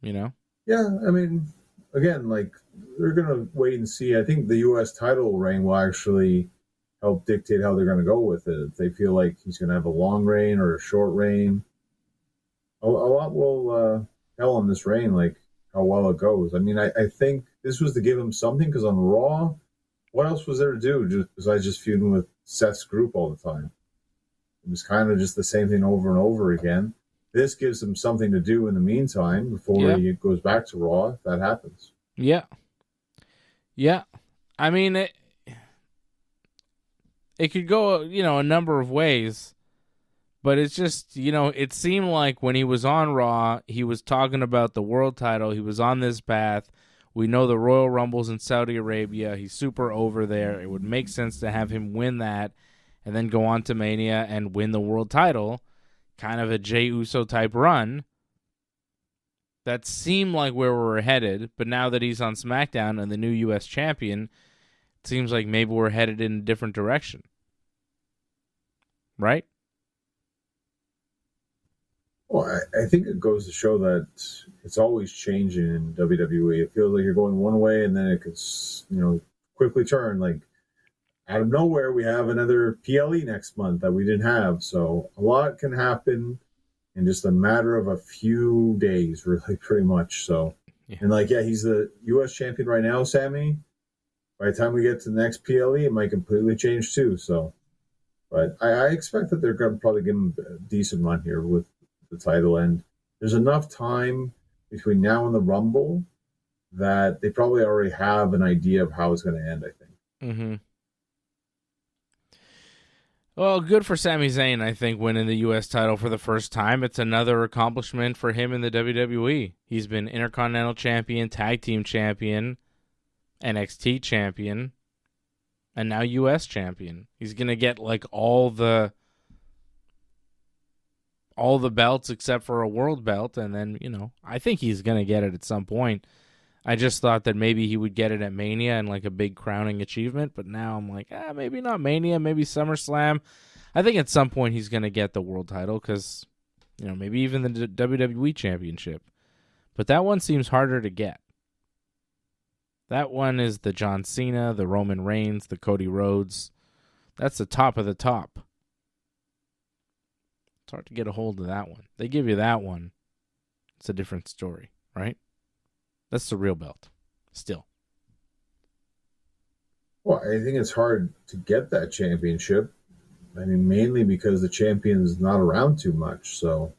You know? Yeah, I mean, again, like, they're going to wait and see. I think the U.S. title reign will actually help dictate how they're going to go with it. If they feel like he's going to have a long reign or a short reign, a lot will tell on this reign, like, how well it goes. I mean, I think this was to give him something, because on Raw, what else was there to do besides just feuding with Seth's group all the time? It was kind of just the same thing over and over again. This gives him something to do in the meantime before he goes back to Raw, if that happens. Yeah. Yeah. I mean, it could go, a number of ways, but it's just, it seemed like when he was on Raw, he was talking about the world title. He was on this path. We know the Royal Rumble's in Saudi Arabia. He's super over there. It would make sense to have him win that and then go on to Mania and win the world title. Kind of a Jey Uso type run. That seemed like where we were headed, but now that he's on SmackDown and the new U.S. champion, it seems like maybe we're headed in a different direction. Right? Well, I think it goes to show that it's always changing in WWE. It feels like you're going one way and then it could, quickly turn. Like, out of nowhere, we have another PLE next month that we didn't have. So a lot can happen in just a matter of a few days, really, pretty much. So, And he's the U.S. champion right now, Sammy. By the time we get to the next PLE, it might completely change too. So, but I expect that they're going to probably give him a decent run here with the title. And there's enough time between now and the Rumble that they probably already have an idea of how it's going to end, I think. Mm-hmm. Well, good for Sami Zayn, I think, winning the U.S. title for the first time. It's another accomplishment for him in the WWE. He's been Intercontinental Champion, Tag Team Champion, NXT Champion, and now U.S. Champion. He's going to get, like, all the belts except for a world belt, and then, I think he's going to get it at some point. I just thought that maybe he would get it at Mania and like a big crowning achievement, but now I'm like, maybe not Mania, maybe SummerSlam. I think at some point he's going to get the world title because, maybe even the WWE Championship. But that one seems harder to get. That one is the John Cena, the Roman Reigns, the Cody Rhodes. That's the top of the top. It's hard to get a hold of that one. They give you that one. It's a different story, right? That's the real belt, still. Well, I think it's hard to get that championship. I mean, mainly because the champion's not around too much. So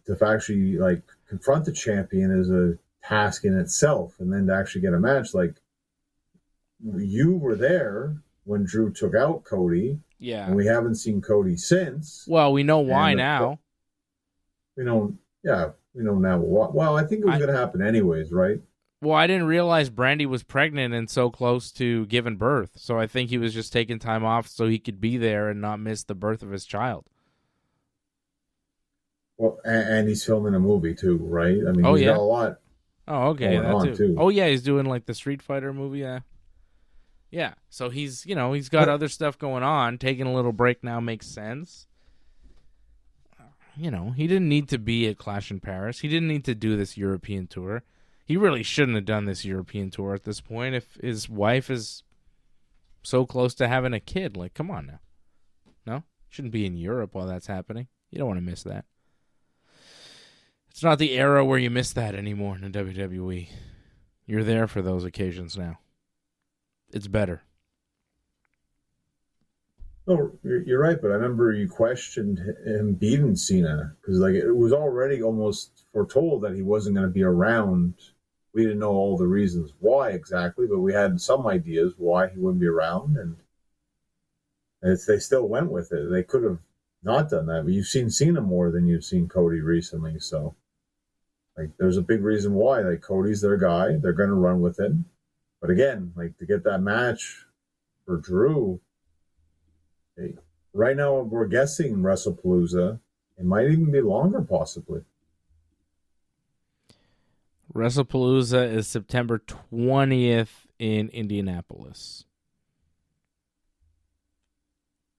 to actually, confront the champion is a task in itself. And then to actually get a match, you were there when Drew took out Cody. Yeah. And we haven't seen Cody since. Well, we know why now. We know now. Well, I think it was going to happen anyways, right? Well, I didn't realize Brandy was pregnant and so close to giving birth. So I think he was just taking time off so he could be there and not miss the birth of his child. Well, and he's filming a movie too, right? I mean, he's got a lot. Oh, okay. That on too. Oh, yeah, he's doing the Street Fighter movie, yeah. Yeah, so he's got other stuff going on. Taking a little break now makes sense. He didn't need to be at Clash in Paris. He didn't need to do this European tour. He really shouldn't have done this European tour at this point if his wife is so close to having a kid. Come on now. No? Shouldn't be in Europe while that's happening. You don't want to miss that. It's not the era where you miss that anymore in the WWE. You're there for those occasions now. It's better. No, you're right, but I remember you questioned him beating Cena because like it was already almost foretold that he wasn't going to be around. We didn't know all the reasons why exactly, but we had some ideas why he wouldn't be around, and they still went with it. They could have not done that, but you've seen Cena more than you've seen Cody recently, so like there's a big reason why. Like Cody's their guy, they're going to run with it. But again, like to get that match for Drew. Right now, we're guessing WrestlePalooza. It might even be longer, possibly. WrestlePalooza is September 20th in Indianapolis.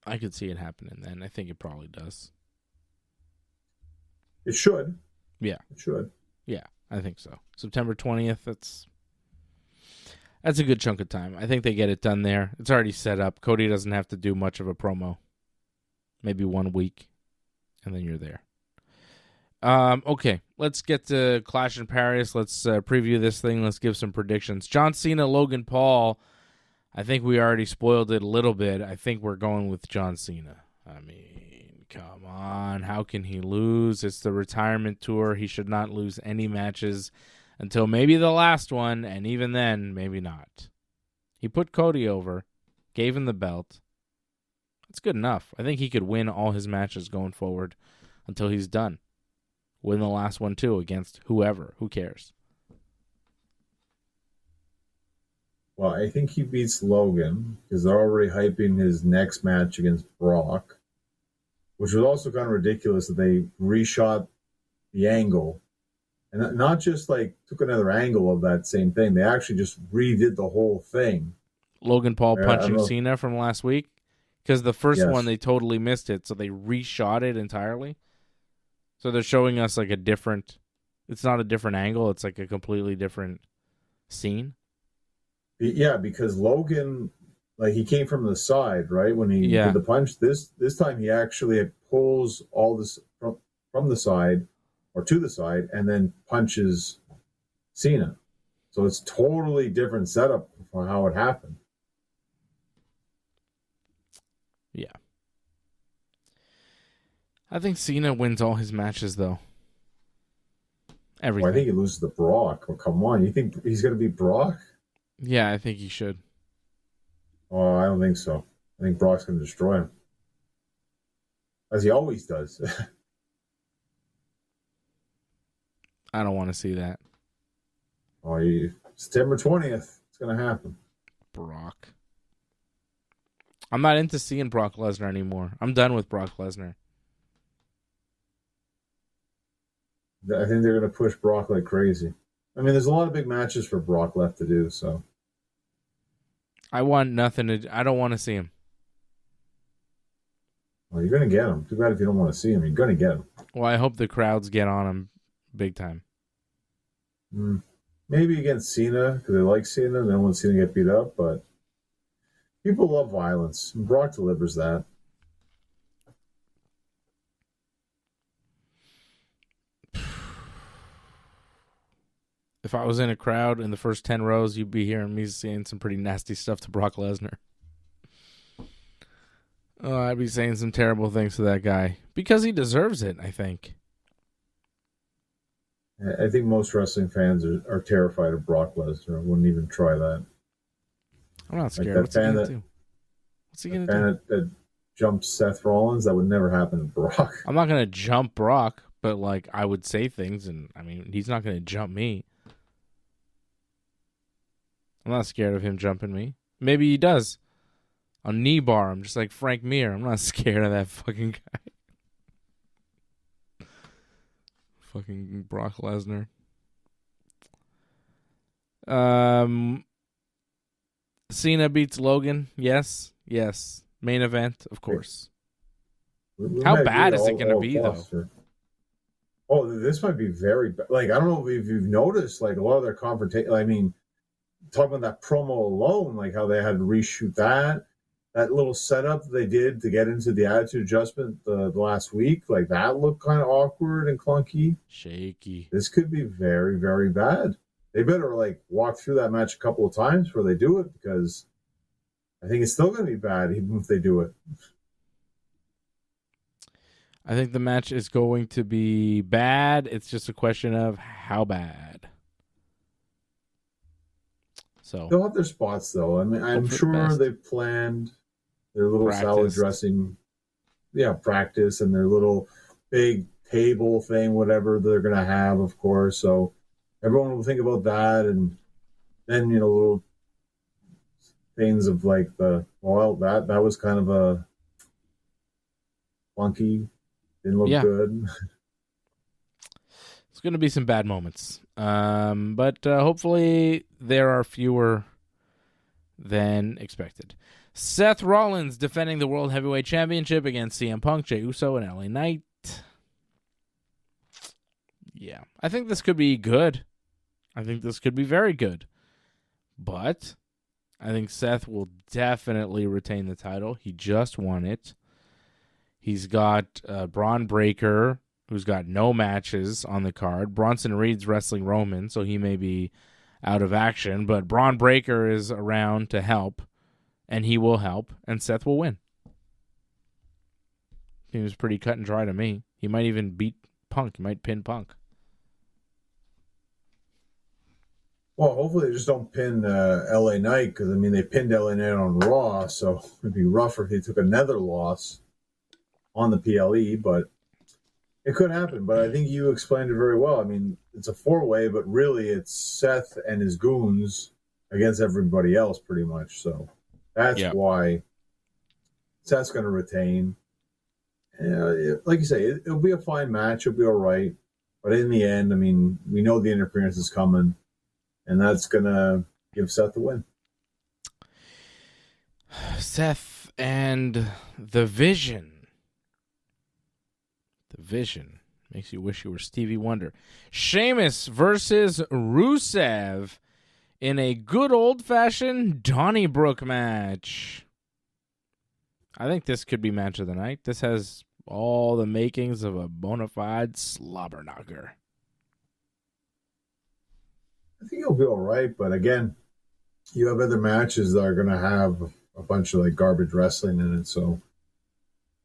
I could see it happening then. I think it probably does. It should. Yeah. It should. Yeah, I think so. September 20th, that's a good chunk of time. I think they get it done there. It's already set up. Cody doesn't have to do much of a promo. Maybe 1 week, and then you're there. Okay, let's get to Clash in Paris. Let's preview this thing. Let's give some predictions. John Cena, Logan Paul. I think we already spoiled it a little bit. I think we're going with John Cena. I mean, come on. How can he lose? It's the retirement tour. He should not lose any matches until maybe the last one, and even then, maybe not. He put Cody over, gave him the belt. That's good enough. I think he could win all his matches going forward until he's done. Win the last one, too, against whoever. Who cares? Well, I think he beats Logan because they're already hyping his next match against Brock, which was also kind of ridiculous that they reshot the angle. And not just like took another angle of that same thing. They actually just redid the whole thing. Logan Paul punching Cena from last week? Because the first one, they totally missed it, so they reshot it entirely. So they're showing us like a different... It's not a different angle. It's like a completely different scene. Yeah, because Logan, like he came from the side, right? When he did the punch. This time he actually pulls all this from the side or to the side and then punches Cena. So it's totally different setup for how it happened. Yeah. I think Cena wins all his matches, though. Everything. Well, I think he loses to Brock. Well, come on. You think he's going to beat Brock? Yeah, I think he should. Oh, I don't think so. I think Brock's going to destroy him. As he always does. I don't want to see that. Oh, September 20th. It's going to happen. Brock. I'm not into seeing Brock Lesnar anymore. I'm done with Brock Lesnar. I think they're going to push Brock like crazy. I mean, there's a lot of big matches for Brock left to do, so. I want nothing to... I don't want to see him. Well, you're going to get him. Too bad if you don't want to see him. You're going to get him. Well, I hope the crowds get on him big time. Maybe against Cena, because they like Cena. They don't want Cena to get beat up, but people love violence. And Brock delivers that. If I was in a crowd in the first 10 rows, you'd be hearing me saying some pretty nasty stuff to Brock Lesnar. Oh, I'd be saying some terrible things to that guy. Because he deserves it, I think. I think most wrestling fans are terrified of Brock Lesnar. I wouldn't even try that. I'm not scared. What's he going to do? What's he going to do? That jumped Seth Rollins, that would never happen to Brock. I'm not going to jump Brock, but like I would say things, and I mean, he's not going to jump me. I'm not scared of him jumping me. Maybe he does. A knee bar him, just like Frank Mir. I'm not scared of that fucking guy. Fucking Brock Lesnar. Cena beats Logan. Yes. Main event, of course. How bad is it going to be, though? Oh, this might be very bad. Like, I don't know if you've noticed, like, a lot of their confrontation. I mean, talking about that promo alone, like how they had to reshoot that little setup they did to get into the attitude adjustment the last week, like that looked kind of awkward and clunky. Shaky. This could be very, very bad. They better like walk through that match a couple of times before they do it, because I think it's still going to be bad even if they do it. I think the match is going to be bad. It's just a question of how bad. So They'll have their spots, though. I mean, I'm sure they've planned their little salad dressing, practice, and their little big table thing, whatever they're going to have, of course. So everyone will think about that, and then, little things of like that was kind of a funky, didn't look good. It's going to be some bad moments. But hopefully there are fewer than expected. Seth Rollins defending the World Heavyweight Championship against CM Punk, Jey Uso, and LA Knight. Yeah, I think this could be good. I think this could be very good. But I think Seth will definitely retain the title. He just won it. He's got Braun Breaker, who's got no matches on the card. Bronson Reed's wrestling Roman, so he may be out of action. But Braun Breaker is around to help, and he will help, and Seth will win. He was pretty cut and dry to me. He might even beat Punk. He might pin Punk. Well, hopefully they just don't pin LA Knight, because, I mean, they pinned LA Knight on Raw, so it'd be rougher if he took another loss on the PLE, but it could happen. But I think you explained it very well. I mean, it's a four-way, but really it's Seth and his goons against everybody else pretty much. So that's why Seth's going to retain. Like you say, it'll be a fine match. It'll be all right. But in the end, I mean, we know the interference is coming, and that's going to give Seth the win. Seth and the Vision. The Vision. Makes you wish you were Stevie Wonder. Sheamus versus Rusev in a good old-fashioned Donnybrook match. I think this could be match of the night. This has all the makings of a bona fide slobber knocker. I think it'll be all right, but again, you have other matches that are going to have a bunch of like garbage wrestling in it, so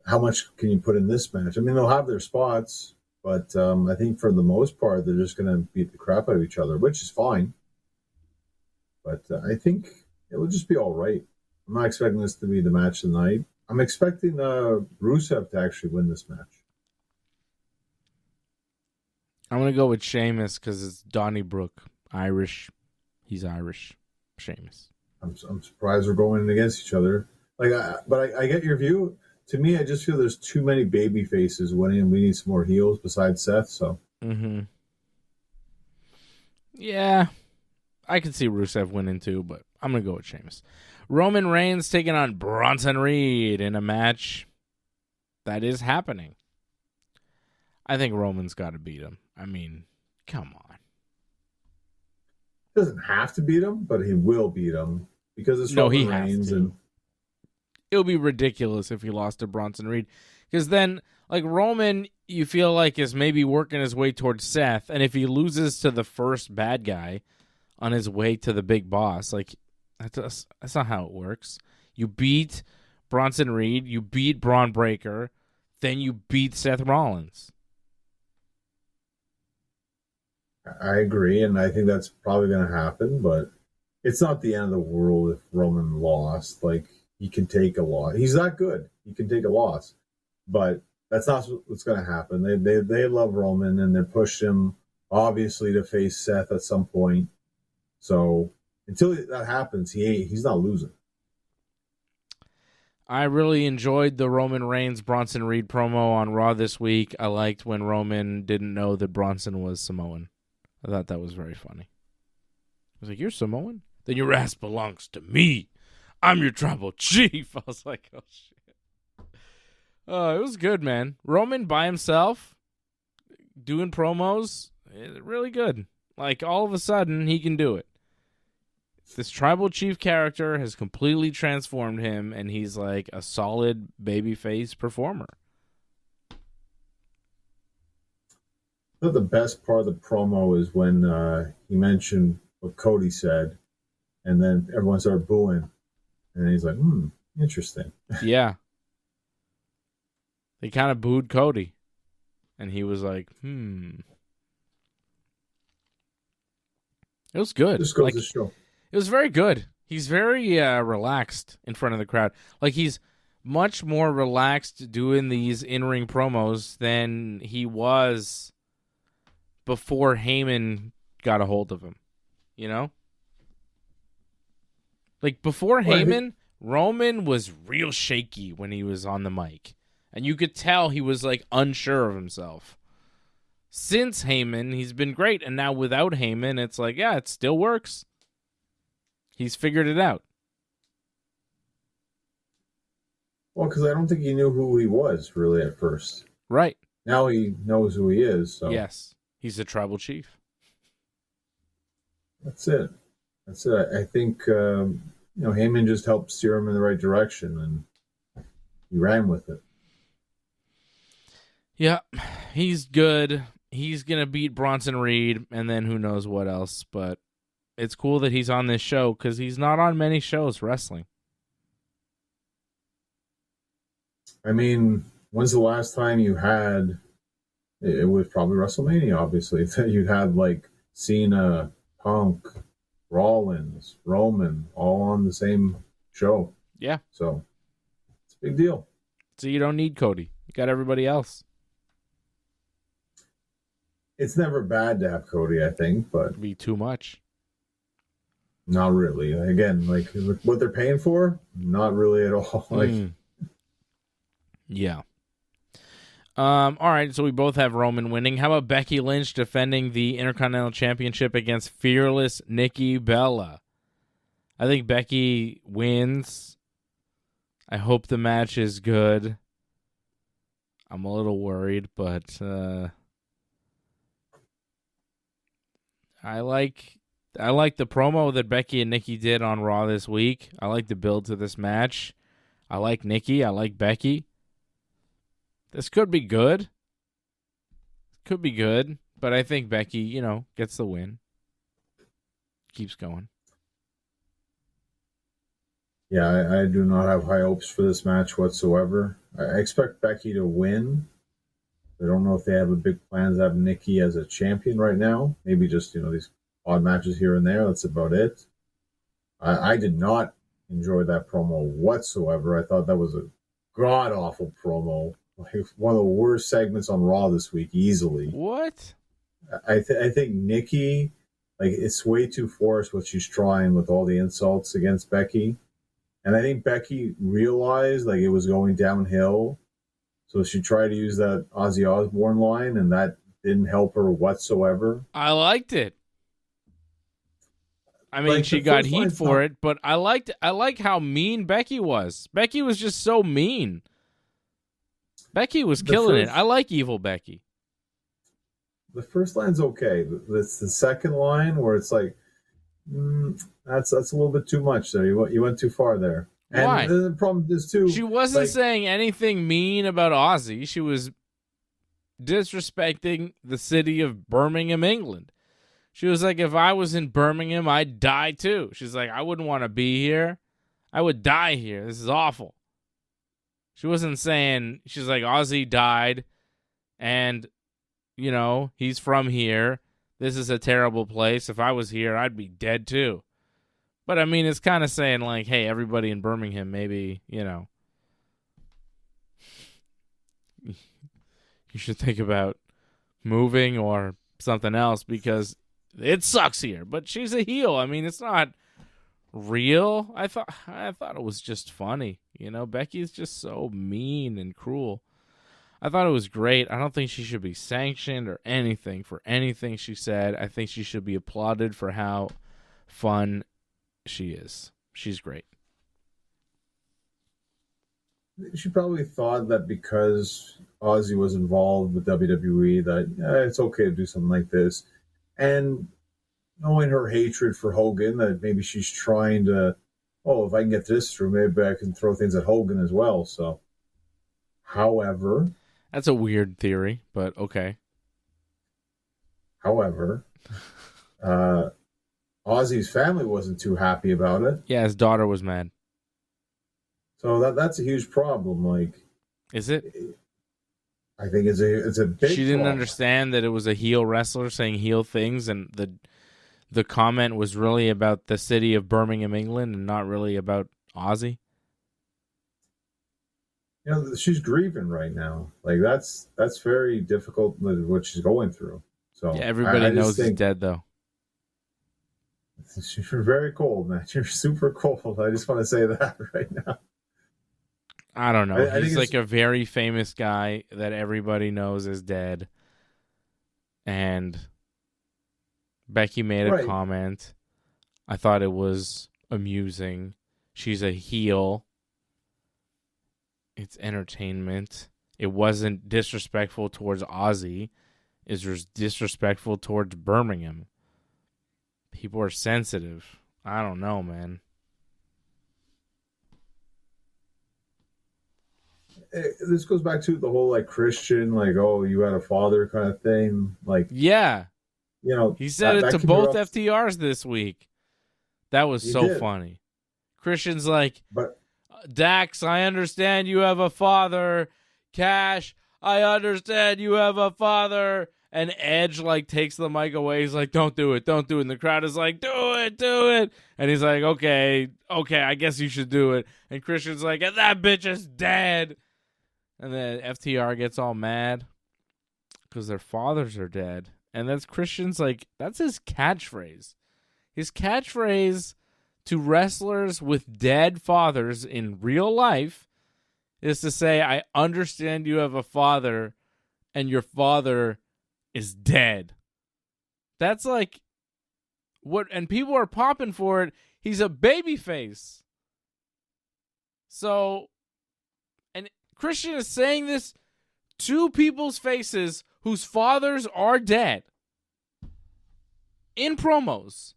how much can you put in this match? I mean, they'll have their spots, but I think for the most part, they're just going to beat the crap out of each other, which is fine. But I think it will just be all right. I'm not expecting this to be the match of the night. I'm expecting Rusev to actually win this match. I'm going to go with Sheamus because it's Donnybrook. Irish. He's Irish. Sheamus. I'm surprised we're going against each other. But I get your view. To me, I just feel there's too many baby faces winning, and we need some more heels besides Seth. So, yeah, I can see Rusev winning too, but I'm gonna go with Sheamus. Roman Reigns taking on Bronson Reed in a match that is happening. I think Roman's got to beat him. I mean, come on. He doesn't have to beat him, but he will beat him because it's Roman Reigns, and it would be ridiculous if he lost to Bronson Reed, because then, like, Roman, you feel like is maybe working his way towards Seth, and if he loses to the first bad guy on his way to the big boss, like, that's not how it works. You beat Bronson Reed, you beat Braun Breaker, then you beat Seth Rollins. I agree, and I think that's probably going to happen, but it's not the end of the world if Roman lost. Like, he can take a loss. He's that good. He can take a loss, but that's not what's going to happen. They love Roman, and they're pushing him, obviously, to face Seth at some point. So until that happens, he's not losing. I really enjoyed the Roman Reigns Bronson Reed promo on Raw this week. I liked when Roman didn't know that Bronson was Samoan. I thought that was very funny. I was like, "You're Samoan? Then your ass belongs to me. I'm your tribal chief." I was like, "Oh shit!" Oh, it was good, man. Roman by himself doing promos, really good. Like, all of a sudden, he can do it. This tribal chief character has completely transformed him, and he's like a solid babyface performer. I thought the best part of the promo is when he mentioned what Cody said, and then everyone started booing, and he's like, interesting. Yeah. They kind of booed Cody. And he was like, It was good. Just goes to show. It was very good. He's very relaxed in front of the crowd. Like, he's much more relaxed doing these in-ring promos than he was before Heyman got a hold of him. You know? Like, before Heyman, Roman was real shaky when he was on the mic. And you could tell he was, like, unsure of himself. Since Heyman, he's been great. And now without Heyman, it's like, yeah, it still works. He's figured it out. Well, because I don't think he knew who he was, really, at first. Right. Now he knows who he is. So. Yes. He's the tribal chief. That's it. I think, Heyman just helped steer him in the right direction, and he ran with it. Yeah, he's good. He's going to beat Bronson Reed, and then who knows what else. But it's cool that he's on this show because he's not on many shows wrestling. I mean, when's the last time you had, it was probably WrestleMania, obviously, that you had, like, Cena, Punk, Rollins, Roman, all on the same show. Yeah. So, it's a big deal. So you don't need Cody. You got everybody else. It's never bad to have Cody, I think, but... It'd be too much. Not really. Again, like, what they're paying for? Not really at all. Yeah. All right, so we both have Roman winning. How about Becky Lynch defending the Intercontinental Championship against fearless Nikki Bella? I think Becky wins. I hope the match is good. I'm a little worried, but I like the promo that Becky and Nikki did on Raw this week. I like the build to this match. I like Nikki. I like Becky. This could be good. Could be good, but I think Becky, gets the win. Keeps going. Yeah, I do not have high hopes for this match whatsoever. I expect Becky to win. I don't know if they have a big plans to have Nikki as a champion right now. Maybe just, these odd matches here and there. That's about it. I did not enjoy that promo whatsoever. I thought that was a god-awful promo. Like one of the worst segments on Raw this week, easily. What? I think Nikki, like, it's way too forced what she's trying with all the insults against Becky. And I think Becky realized, like, it was going downhill. So she tried to use that Ozzy Osbourne line, and that didn't help her whatsoever. I liked it. I mean, like, she got heat for it, but I like how mean Becky was. Becky was just so mean. Becky was killing it. I like evil Becky. The first line's okay. It's the second line where it's like, that's a little bit too much there. You went too far there. And why? The problem is, too... She wasn't saying anything mean about Ozzy. She was disrespecting the city of Birmingham, England. She was like, if I was in Birmingham, I'd die too. She's like, I wouldn't want to be here. I would die here. This is awful. She wasn't saying, she's like, Ozzy died, and, he's from here. This is a terrible place. If I was here, I'd be dead too. But, I mean, it's kind of saying, like, hey, everybody in Birmingham, maybe, you should think about moving or something else because it sucks here. But she's a heel. I mean, it's not real. I thought it was just funny. Becky's just so mean and cruel. I thought it was great. I don't think she should be sanctioned or anything for anything she said. I think she should be applauded for how fun she is. She's great. She probably thought that because Ozzy was involved with WWE that it's okay to do something like this. And knowing her hatred for Hogan, that maybe she's trying to, if I can get this through, maybe I can throw things at Hogan as well. So, however... That's a weird theory, but okay. However, Ozzy's family wasn't too happy about it. Yeah, his daughter was mad. So that's a huge problem. Like, is it? I think it's a big She didn't flaw. understand that it was a heel wrestler saying heel things, and the comment was really about the city of Birmingham, England, and not really about Aussie. You know, she's grieving right now. Like that's very difficult what she's going through. So Yeah, everybody I knows just he's think dead, though. you're very cold, man. You're super cold. I just want to say that right now. I don't know. I think He's like a very famous guy that everybody knows is dead. And Becky made a comment. I thought it was amusing. She's a heel. It's entertainment. It wasn't disrespectful towards Aussie. It was disrespectful towards Birmingham. People are sensitive. I don't know, man. This goes back to the whole like Christian, like, oh, you had a father kind of thing. Like, Yeah. you know, He said it to both FTRs this week. That was so funny. Christian's like, but Dax, I understand you have a father. Cash, I understand you have a father. And Edge like takes the mic away. He's like, don't do it. And the crowd is like, do it. And he's like, okay, I guess you should do it. And Christian's like, and that bitch is dead. And then FTR gets all mad because their fathers are dead. And that's Christian's like, that's his catchphrase. His catchphrase to wrestlers with dead fathers in real life is to say, I understand you have a father and your father is dead. That's like what, and people are popping for it. He's a babyface. So, and Christian is saying this to people's faces whose fathers are dead in promos.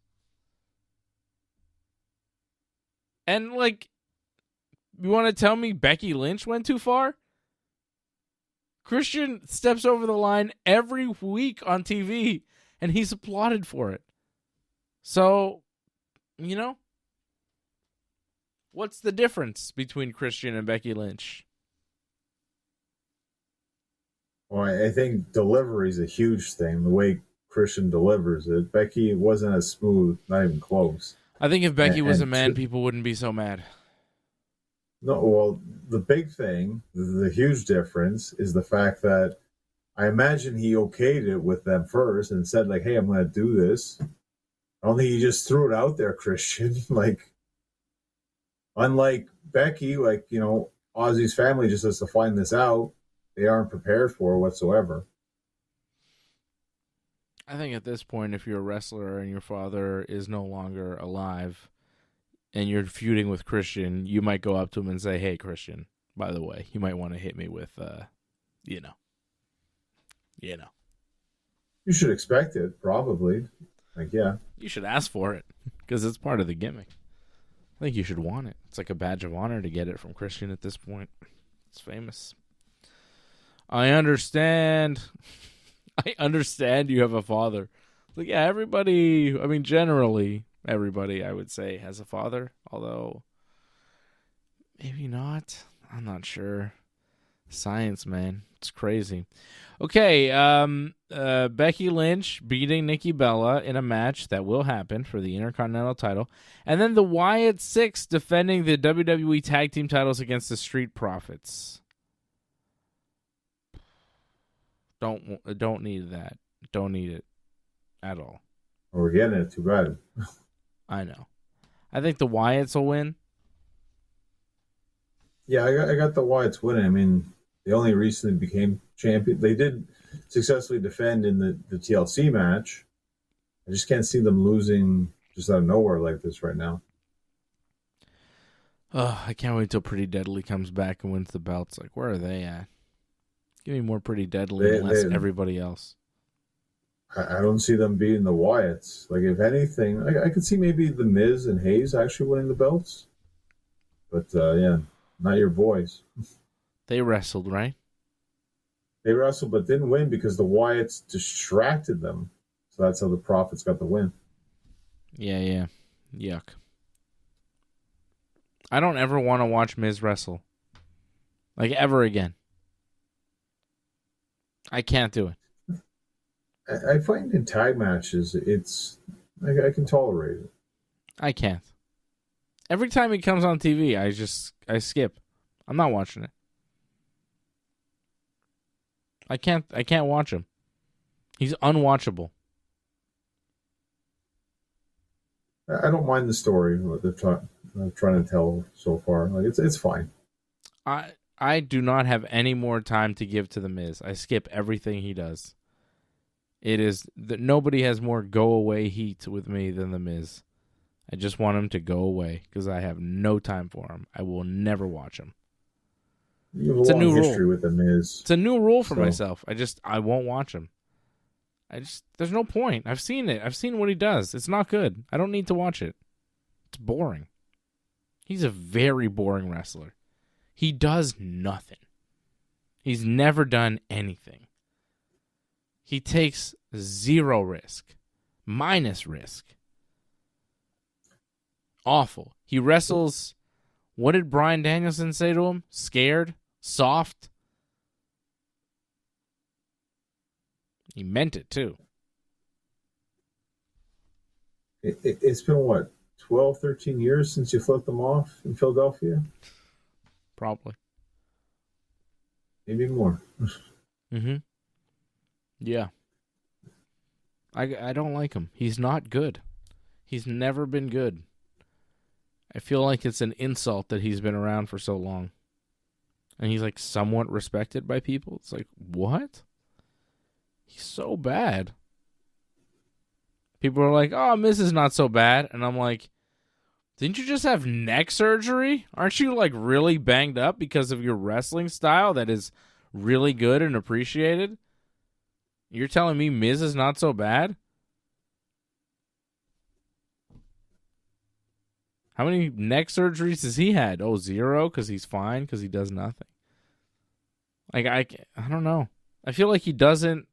And like, you want to tell me Becky Lynch went too far? Christian steps over the line every week on TV, and he's applauded for it. So, you know, what's the difference between Christian and Becky Lynch? Well, I think delivery is a huge thing. The way Christian delivers it, Becky wasn't as smooth, not even close. I think if Becky was a man, people wouldn't be so mad. No, well, the big thing, the huge difference is the fact that I imagine he okayed it with them first and said, like, hey, I'm going to do this. I don't think he just threw it out there, Christian. Like, unlike Becky, like, you know, Ozzy's family just has to find this out. They aren't prepared for it whatsoever. I think at this point, if you're a wrestler and your father is no longer alive and you're feuding with Christian, you might go up to him and say, hey, Christian, by the way, you might want to hit me with, you know. You should expect it, probably. Like, yeah. You should ask for it because it's part of the gimmick. I think you should want it. It's like a badge of honor to get it from Christian at this point. It's famous. I understand. I understand you have a father. Like, yeah, everybody, I mean, generally, everybody, I would say, has a father. Although, maybe not. I'm not sure. Science, man. It's crazy. Okay, Becky Lynch beating Nikki Bella in a match that will happen for the Intercontinental title. And then the Wyatt Six defending the WWE Tag Team titles against the Street Profits. Don't need that. Don't need it at all. We're getting it too bad. I know. I think the Wyatts will win. Yeah, I got the Wyatts winning. I mean, they only recently became champion. They did successfully defend in the TLC match. I just can't see them losing just out of nowhere like this right now. Oh, I can't wait till Pretty Deadly comes back and wins the belts. Like, where are they at? Give me more Pretty Deadly and less everybody else. I don't see them beating the Wyatts. Like, if anything, I could see maybe The Miz and Hayes actually winning the belts. But, yeah, not your boys. They wrestled, right? They wrestled but didn't win because the Wyatts distracted them. So that's how the Profits got the win. Yeah. Yuck. I don't ever want to watch Miz wrestle. Like, ever again. I can't do it. I find in tag matches, I can tolerate it. I can't. Every time he comes on TV, I skip. I'm not watching it. I can't watch him. He's unwatchable. I don't mind the story what they're trying to tell so far. Like it's fine. I do not have any more time to give to The Miz. I skip everything he does. It is that nobody has more go away heat with me than The Miz. I just want him to go away because I have no time for him. I will never watch him. You have a long history with The Miz. It's a new rule for myself. I won't watch him. There's no point. I've seen it. I've seen what he does. It's not good. I don't need to watch it. It's boring. He's a very boring wrestler. He does nothing. He's never done anything. He takes zero risk. Minus risk. Awful. He wrestles. What did Bryan Danielson say to him? Scared? Soft? He meant it too. It's been what, 12, 13 years since you flipped them off in Philadelphia? Probably. Maybe more. Mm-hmm. Yeah. I don't like him. He's not good. He's never been good. I feel like it's an insult that he's been around for so long. And he's like somewhat respected by people. It's like, what? He's so bad. People are like, oh, Miz is not so bad. And I'm like, didn't you just have neck surgery? Aren't you like really banged up because of your wrestling style that is really good and appreciated? You're telling me Miz is not so bad? How many neck surgeries has he had? Oh, 0, because he's fine, because he does nothing. Like, I don't know. I feel like he doesn't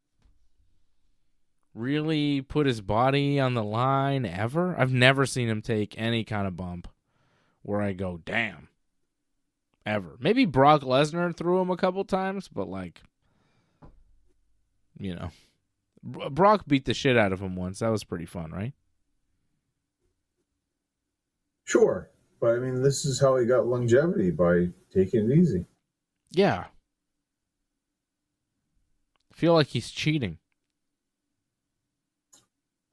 really put his body on the line ever. I've never seen him take any kind of bump where I go, damn. Ever. Maybe Brock Lesnar threw him a couple times, but like, you know. Brock beat the shit out of him once. That was pretty fun, right? Sure. But I mean, this is how he got longevity, by taking it easy. Yeah. I feel like he's cheating.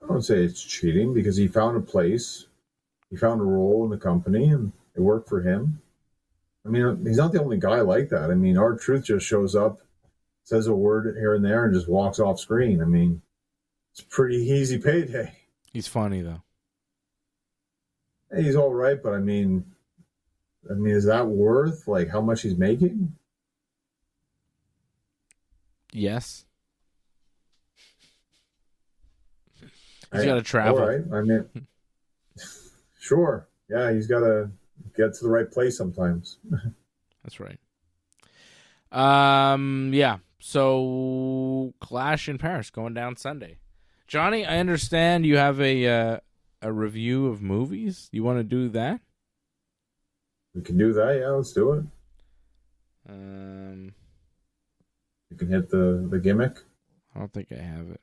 I don't say it's cheating because he found a place, he found a role in the company, and it worked for him. I mean, he's not the only guy like that. I mean, R-Truth just shows up, says a word here and there, and just walks off screen. I mean, it's a pretty easy payday. He's funny, though. Hey, he's all right, but I mean, is that worth like how much he's making? Yes. He's got to travel. All right. I mean, sure. Yeah, he's got to get to the right place sometimes. That's right. Yeah. So Clash in Paris going down Sunday. Johnny, I understand you have a review of movies. You want to do that? We can do that. Yeah, let's do it. You can hit the gimmick. I don't think I have it.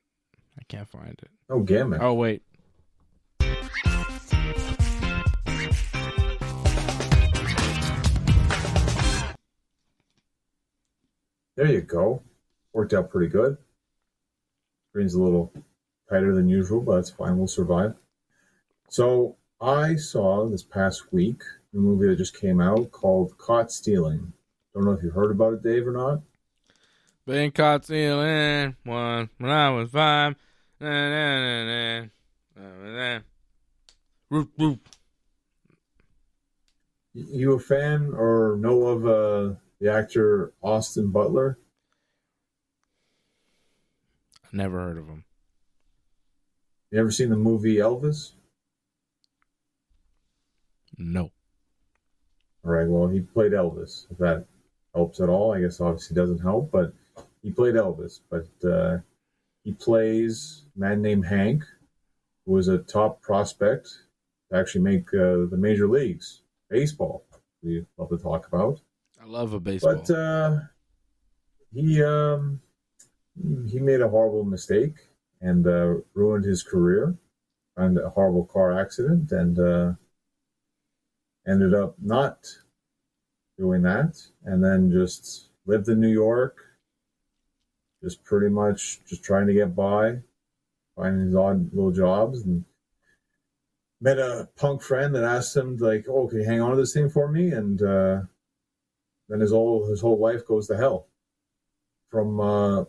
I can't find it. No gimmick. Oh, wait. There you go. Worked out pretty good. Screen's a little tighter than usual, but that's fine. We'll survive. So I saw this past week a movie that just came out called Caught Stealing. Don't know if you heard about it, Dave, or not. Been caught stealing one when I was 5. You a fan or know of the actor Austin Butler? Never heard of him. You ever seen the movie Elvis? No. All right, well, he played Elvis. If that helps at all, I guess obviously doesn't help, but he played Elvis. But he plays a man named Hank, who was a top prospect to actually make the major leagues. Baseball, we love to talk about. I love a baseball. But he he made a horrible mistake and ruined his career on a horrible car accident, and ended up not doing that, and then just lived in New York, just pretty much just trying to get by, finding his odd little jobs, and met a punk friend that asked him like, "Oh, can you hang on to this thing for me?" And then his whole life goes to hell. From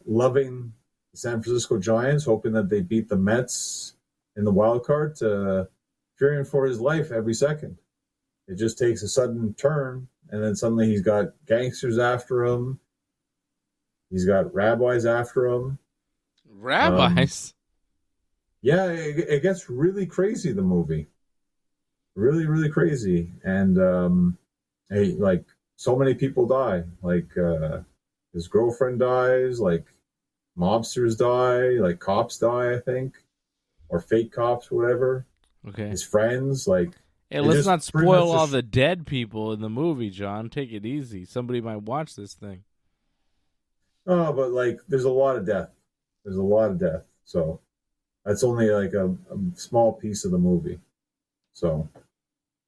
loving the San Francisco Giants, hoping that they beat the Mets in the wild card, to fearing for his life every second. It just takes a sudden turn, and then suddenly he's got gangsters after him. He's got rabbis after him. Rabbis? Yeah, it gets really crazy, the movie. Really, really crazy. And like, so many people die. Like, his girlfriend dies, like mobsters die, like cops die, I think. Or fake cops, whatever. Okay. His friends, like... Hey, let's not spoil all the dead people in the movie, John. Take it easy. Somebody might watch this thing. Oh, but like, there's a lot of death. There's a lot of death. So that's only like a small piece of the movie. So,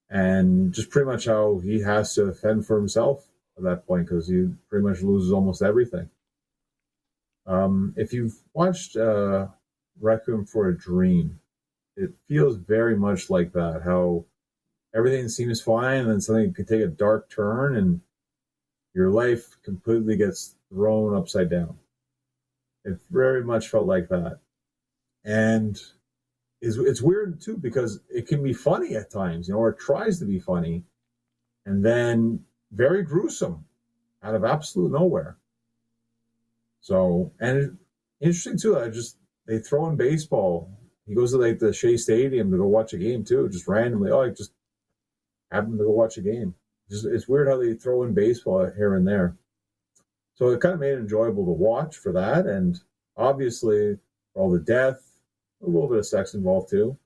and just pretty much how he has to fend for himself at that point, because he pretty much loses almost everything. If you've watched Requiem for a Dream, it feels very much like that, how everything seems fine and then something can take a dark turn and your life completely gets thrown upside down. It very much felt like that. And it's weird too, because it can be funny at times, or it tries to be funny, and then very gruesome out of absolute nowhere. So, and interesting too, they throw in baseball. He goes to like the Shea Stadium to go watch a game too, just randomly. Oh, I just happened to go watch a game. It's weird how they throw in baseball here and there. So it kind of made it enjoyable to watch for that, and obviously all the death, a little bit of sex involved too.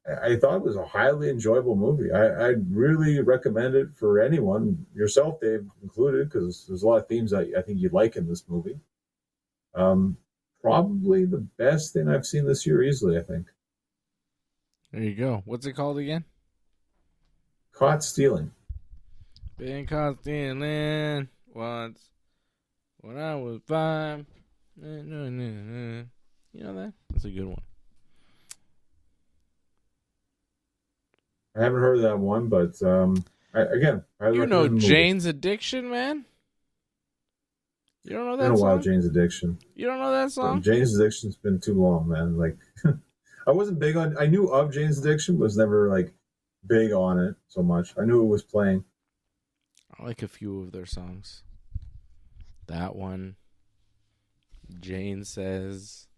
I thought it was a highly enjoyable movie. I'd really recommend it for anyone, yourself, Dave, included, because there's a lot of themes that I think you'd like in this movie. Probably the best thing I've seen this year, easily, I think. There you go. What's it called again? Caught Stealing. Been caught stealing once when I was 5. You know that? That's a good one. I haven't heard of that one, but you know Jane's Addiction, man? You don't know that song? It's been a while, Jane's Addiction. You don't know that song? Jane's Addiction's been too long, man. Like, I wasn't big on... I knew of Jane's Addiction, but was never, like, big on it so much. I knew it was playing. I like a few of their songs. That one. Jane Says.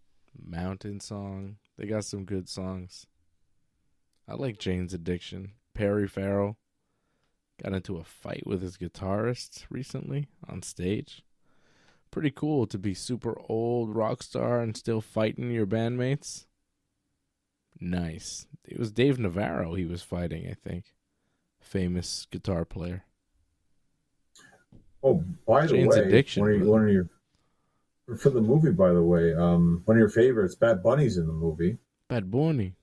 Mountain Song. They got some good songs. I like Jane's Addiction. Perry Farrell got into a fight with his guitarist recently on stage. Pretty cool to be super old rock star and still fighting your bandmates. Nice. It was Dave Navarro he was fighting, I think. Famous guitar player. Oh, by Jane's the way, Addiction, one of your for the movie, by the way, one of your favorites, Bad Bunny's in the movie. Bad Bunny.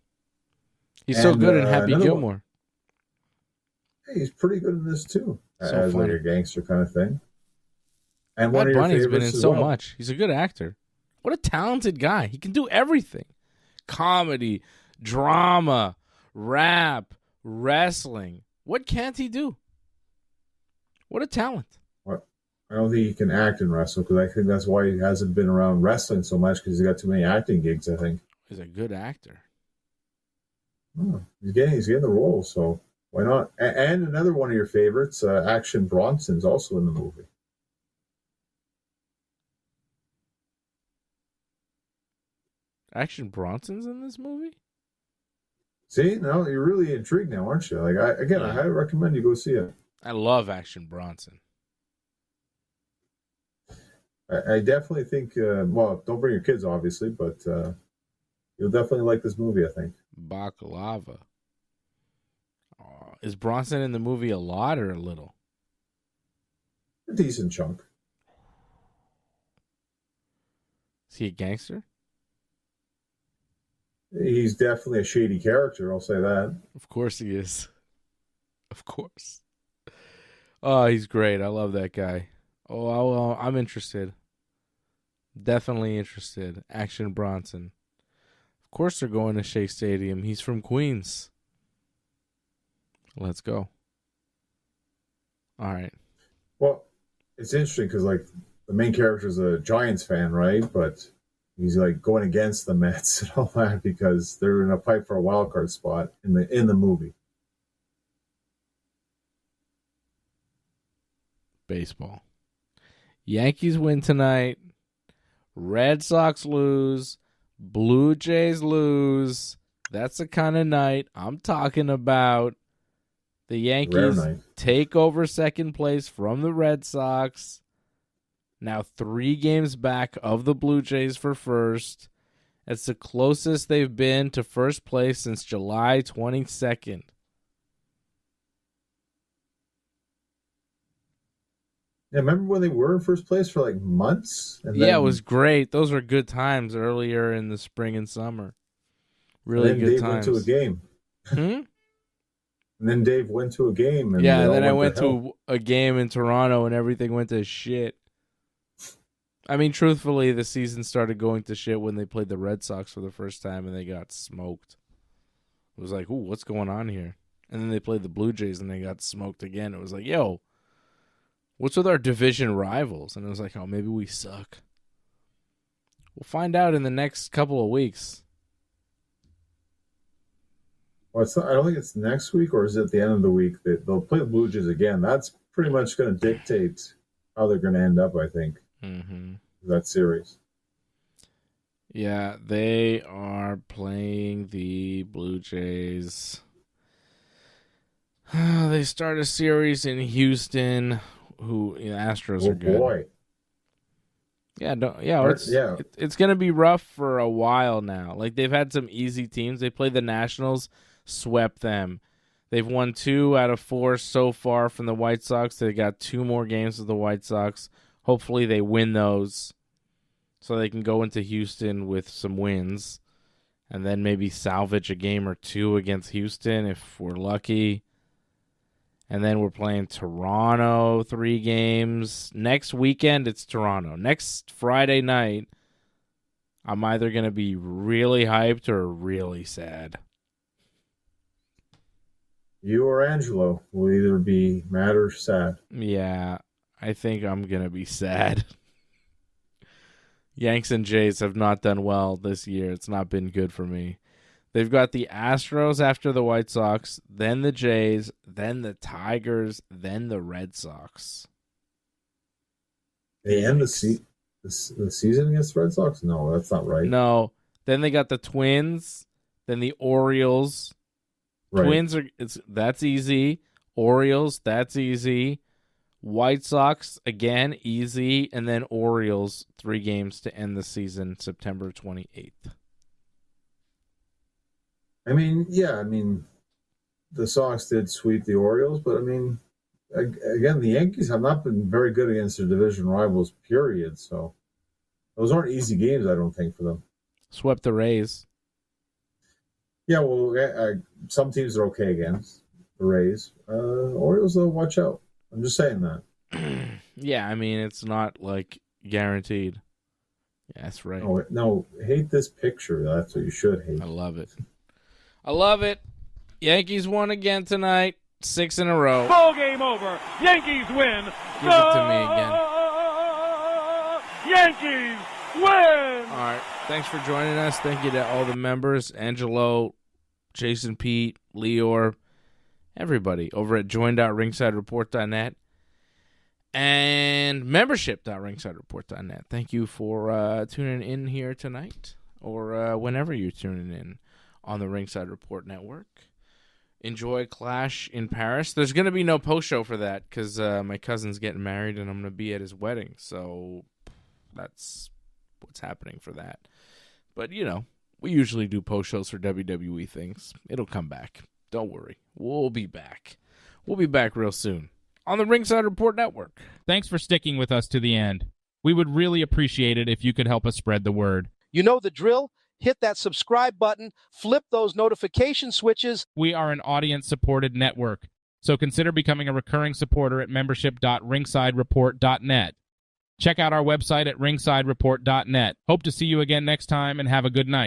He's so good in Happy Gilmore. Hey, he's pretty good in this too, So as funny. like a gangster kind of thing. And Bad one of your Bunny's favorites been in as so well. much. He's a good actor. What a talented guy. He can do everything. Comedy, drama, rap, wrestling. What can't he do? What a talent. Well, I don't think he can act and wrestle, because I think that's why he hasn't been around wrestling so much, because he's got too many acting gigs, I think. He's a good actor. Oh, he's getting the role, so why not? And another one of your favorites, Action Bronson's also in the movie. Action Bronson's in this movie? See, now you're really intrigued now, aren't you? Like, I highly recommend you go see it. I love Action Bronson. I definitely think, well, don't bring your kids, obviously, but you'll definitely like this movie, I think. Baklava. Oh, is Bronson in the movie a lot or a little? A decent chunk. Is he a gangster? He's definitely a shady character, I'll say that. Of course he is. Of course. Oh, he's great. I love that guy. Oh, I'm interested. Definitely interested. Action Bronson. Of course they're going to Shea Stadium. He's from Queens. Let's go. All right. Well, it's interesting because, like, the main character is a Giants fan, right? But he's, like, going against the Mets and all that because they're in a fight for a wild card spot in the movie. Baseball. Yankees win tonight. Red Sox lose. Blue Jays lose. That's the kind of night I'm talking about. The Yankees take over second place from the Red Sox. Now 3 games back of the Blue Jays for first. It's the closest they've been to first place since July 22nd. Yeah, remember when they were in first place for like months? And it was great. Those were good times earlier in the spring and summer. Really good Dave times. Went to a game. And then Dave went to a game. And then I went to a game in Toronto and everything went to shit. I mean, truthfully, the season started going to shit when they played the Red Sox for the first time and they got smoked. It was like, ooh, what's going on here? And then they played the Blue Jays and they got smoked again. It was like, yo, what's with our division rivals? And it was like, oh, maybe we suck. We'll find out in the next couple of weeks. Well, I don't think it's next week, or is it at the end of the week that they'll play the Blue Jays again? That's pretty much going to dictate how they're going to end up, I think, that series. Yeah, they are playing the Blue Jays. They start a series in Houston. Astros are good. Boy. It's going to be rough for a while now. Like, they've had some easy teams. They played the Nationals, swept them. They've won 2 out of 4 so far from the White Sox. They got 2 more games with the White Sox. Hopefully they win those so they can go into Houston with some wins and then maybe salvage a game or 2 against Houston if we're lucky. And then we're playing Toronto 3 games. Next weekend, it's Toronto. Next Friday night, I'm either going to be really hyped or really sad. You or Angelo will either be mad or sad. Yeah, I think I'm going to be sad. Yanks and Jays have not done well this year. It's not been good for me. They've got the Astros after the White Sox, then the Jays, then the Tigers, then the Red Sox. They end the season against the Red Sox? No, that's not right. No. Then they got the Twins, then the Orioles. Right. Twins that's easy. Orioles, that's easy. White Sox, again, easy. And then Orioles, 3 games to end the season, September 28th. I mean, the Sox did sweep the Orioles, but I mean, again, the Yankees have not been very good against their division rivals, period. So those aren't easy games, I don't think, for them. Swept the Rays. Yeah, well, some teams are okay against the Rays. Orioles, though, watch out. I'm just saying that. Yeah, I mean, it's not, like, guaranteed. Yeah, that's right. No, hate this picture. That's what you should hate. I love it. I love it. Yankees won again tonight. 6 in a row. Ball game over. Yankees win. Give it to me again. Yankees win. All right. Thanks for joining us. Thank you to all the members. Angelo, Jason Pete, Leor, everybody over at join.ringsidereport.net and membership.ringsidereport.net. Thank you for tuning in here tonight or whenever you're tuning in on the Ringside Report Network. Enjoy Clash in Paris. There's going to be no post-show for that because my cousin's getting married and I'm going to be at his wedding. So that's what's happening for that. But, we usually do post-shows for WWE things. It'll come back. Don't worry. We'll be back. We'll be back real soon on the Ringside Report Network. Thanks for sticking with us to the end. We would really appreciate it if you could help us spread the word. You know the drill. Hit that subscribe button, flip those notification switches. We are an audience-supported network, so consider becoming a recurring supporter at membership.ringsidereport.net. Check out our website at ringsidereport.net. Hope to see you again next time, and have a good night.